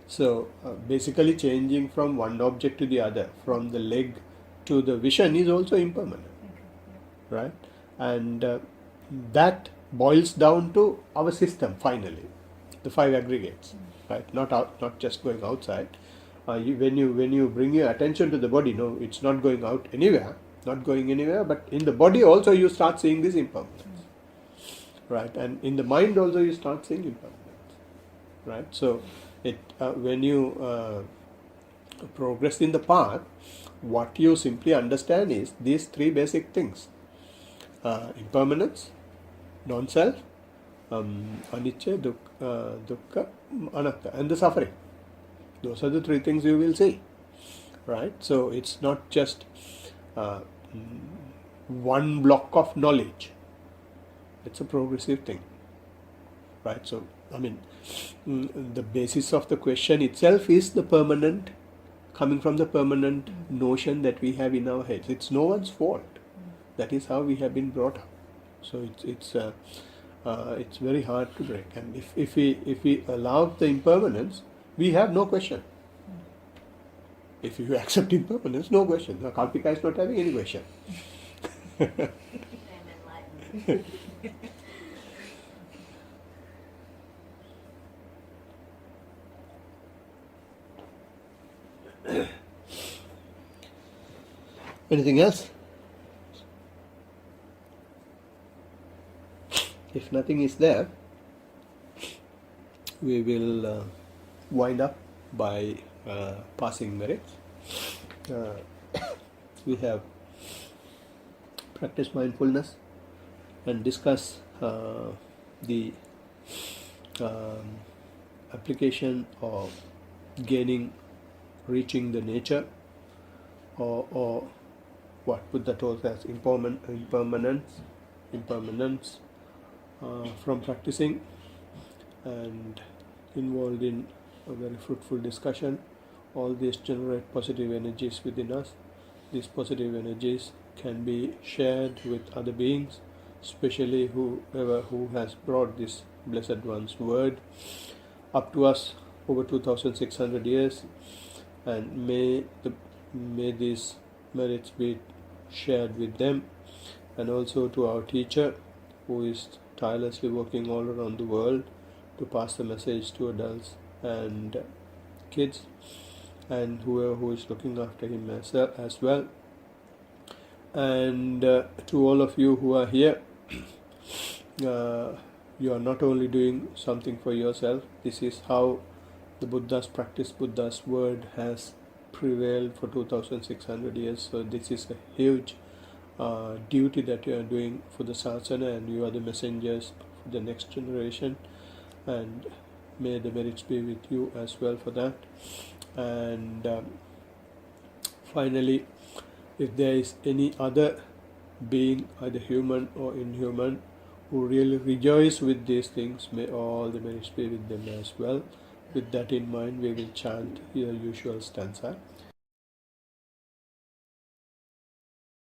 So basically changing from one object to the other, from the leg to the vision is also impermanent,
Okay.
right? And that boils down to our system finally, the 5 aggregates, right? Not just going outside. When you bring your attention to the body, no, it's not going out anywhere, not going anywhere, but in the body also you start seeing this impermanence, right? And in the mind also you start seeing impermanence, right? So when you progress in the path, what you simply understand is these 3 basic things: impermanence, non-self, anicca, dukkha, anatta, and the suffering. Those are the 3 things you will see, right? So it's not just one block of knowledge. It's a progressive thing, right? So I mean, the basis of the question itself is the permanent, coming from the permanent notion that we have in our heads. It's no one's fault. That is how we have been brought up. So it's very hard to break. And if we allow the impermanence, we have no question. If you accept impermanence, no question. The Kalpika is not having any question. Anything else? If nothing is there, we will wind up by passing merits. We have practiced mindfulness and discuss the application of reaching the nature, or what Buddha told us, impermanence from practicing, and involved in a very fruitful discussion. All these generate positive energies within us. These positive energies can be shared with other beings, especially whoever who has brought this Blessed One's word up to us over 2,600 years, and may these merits be shared with them, and also to our teacher, who is tirelessly working all around the world to pass the message to adults and kids, and whoever who is looking after him as well. And to all of you who are here, you are not only doing something for yourself. This is how the Buddha's practice, Buddha's word has prevailed for 2,600 years. So this is a huge duty that you are doing for the Sasana, and you are the messengers for the next generation, and may the merits be with you as well for that. And finally, if there is any other being, either human or inhuman, who really rejoice with these things, may all the merits be with them as well. With that in mind, we will chant the usual stanza.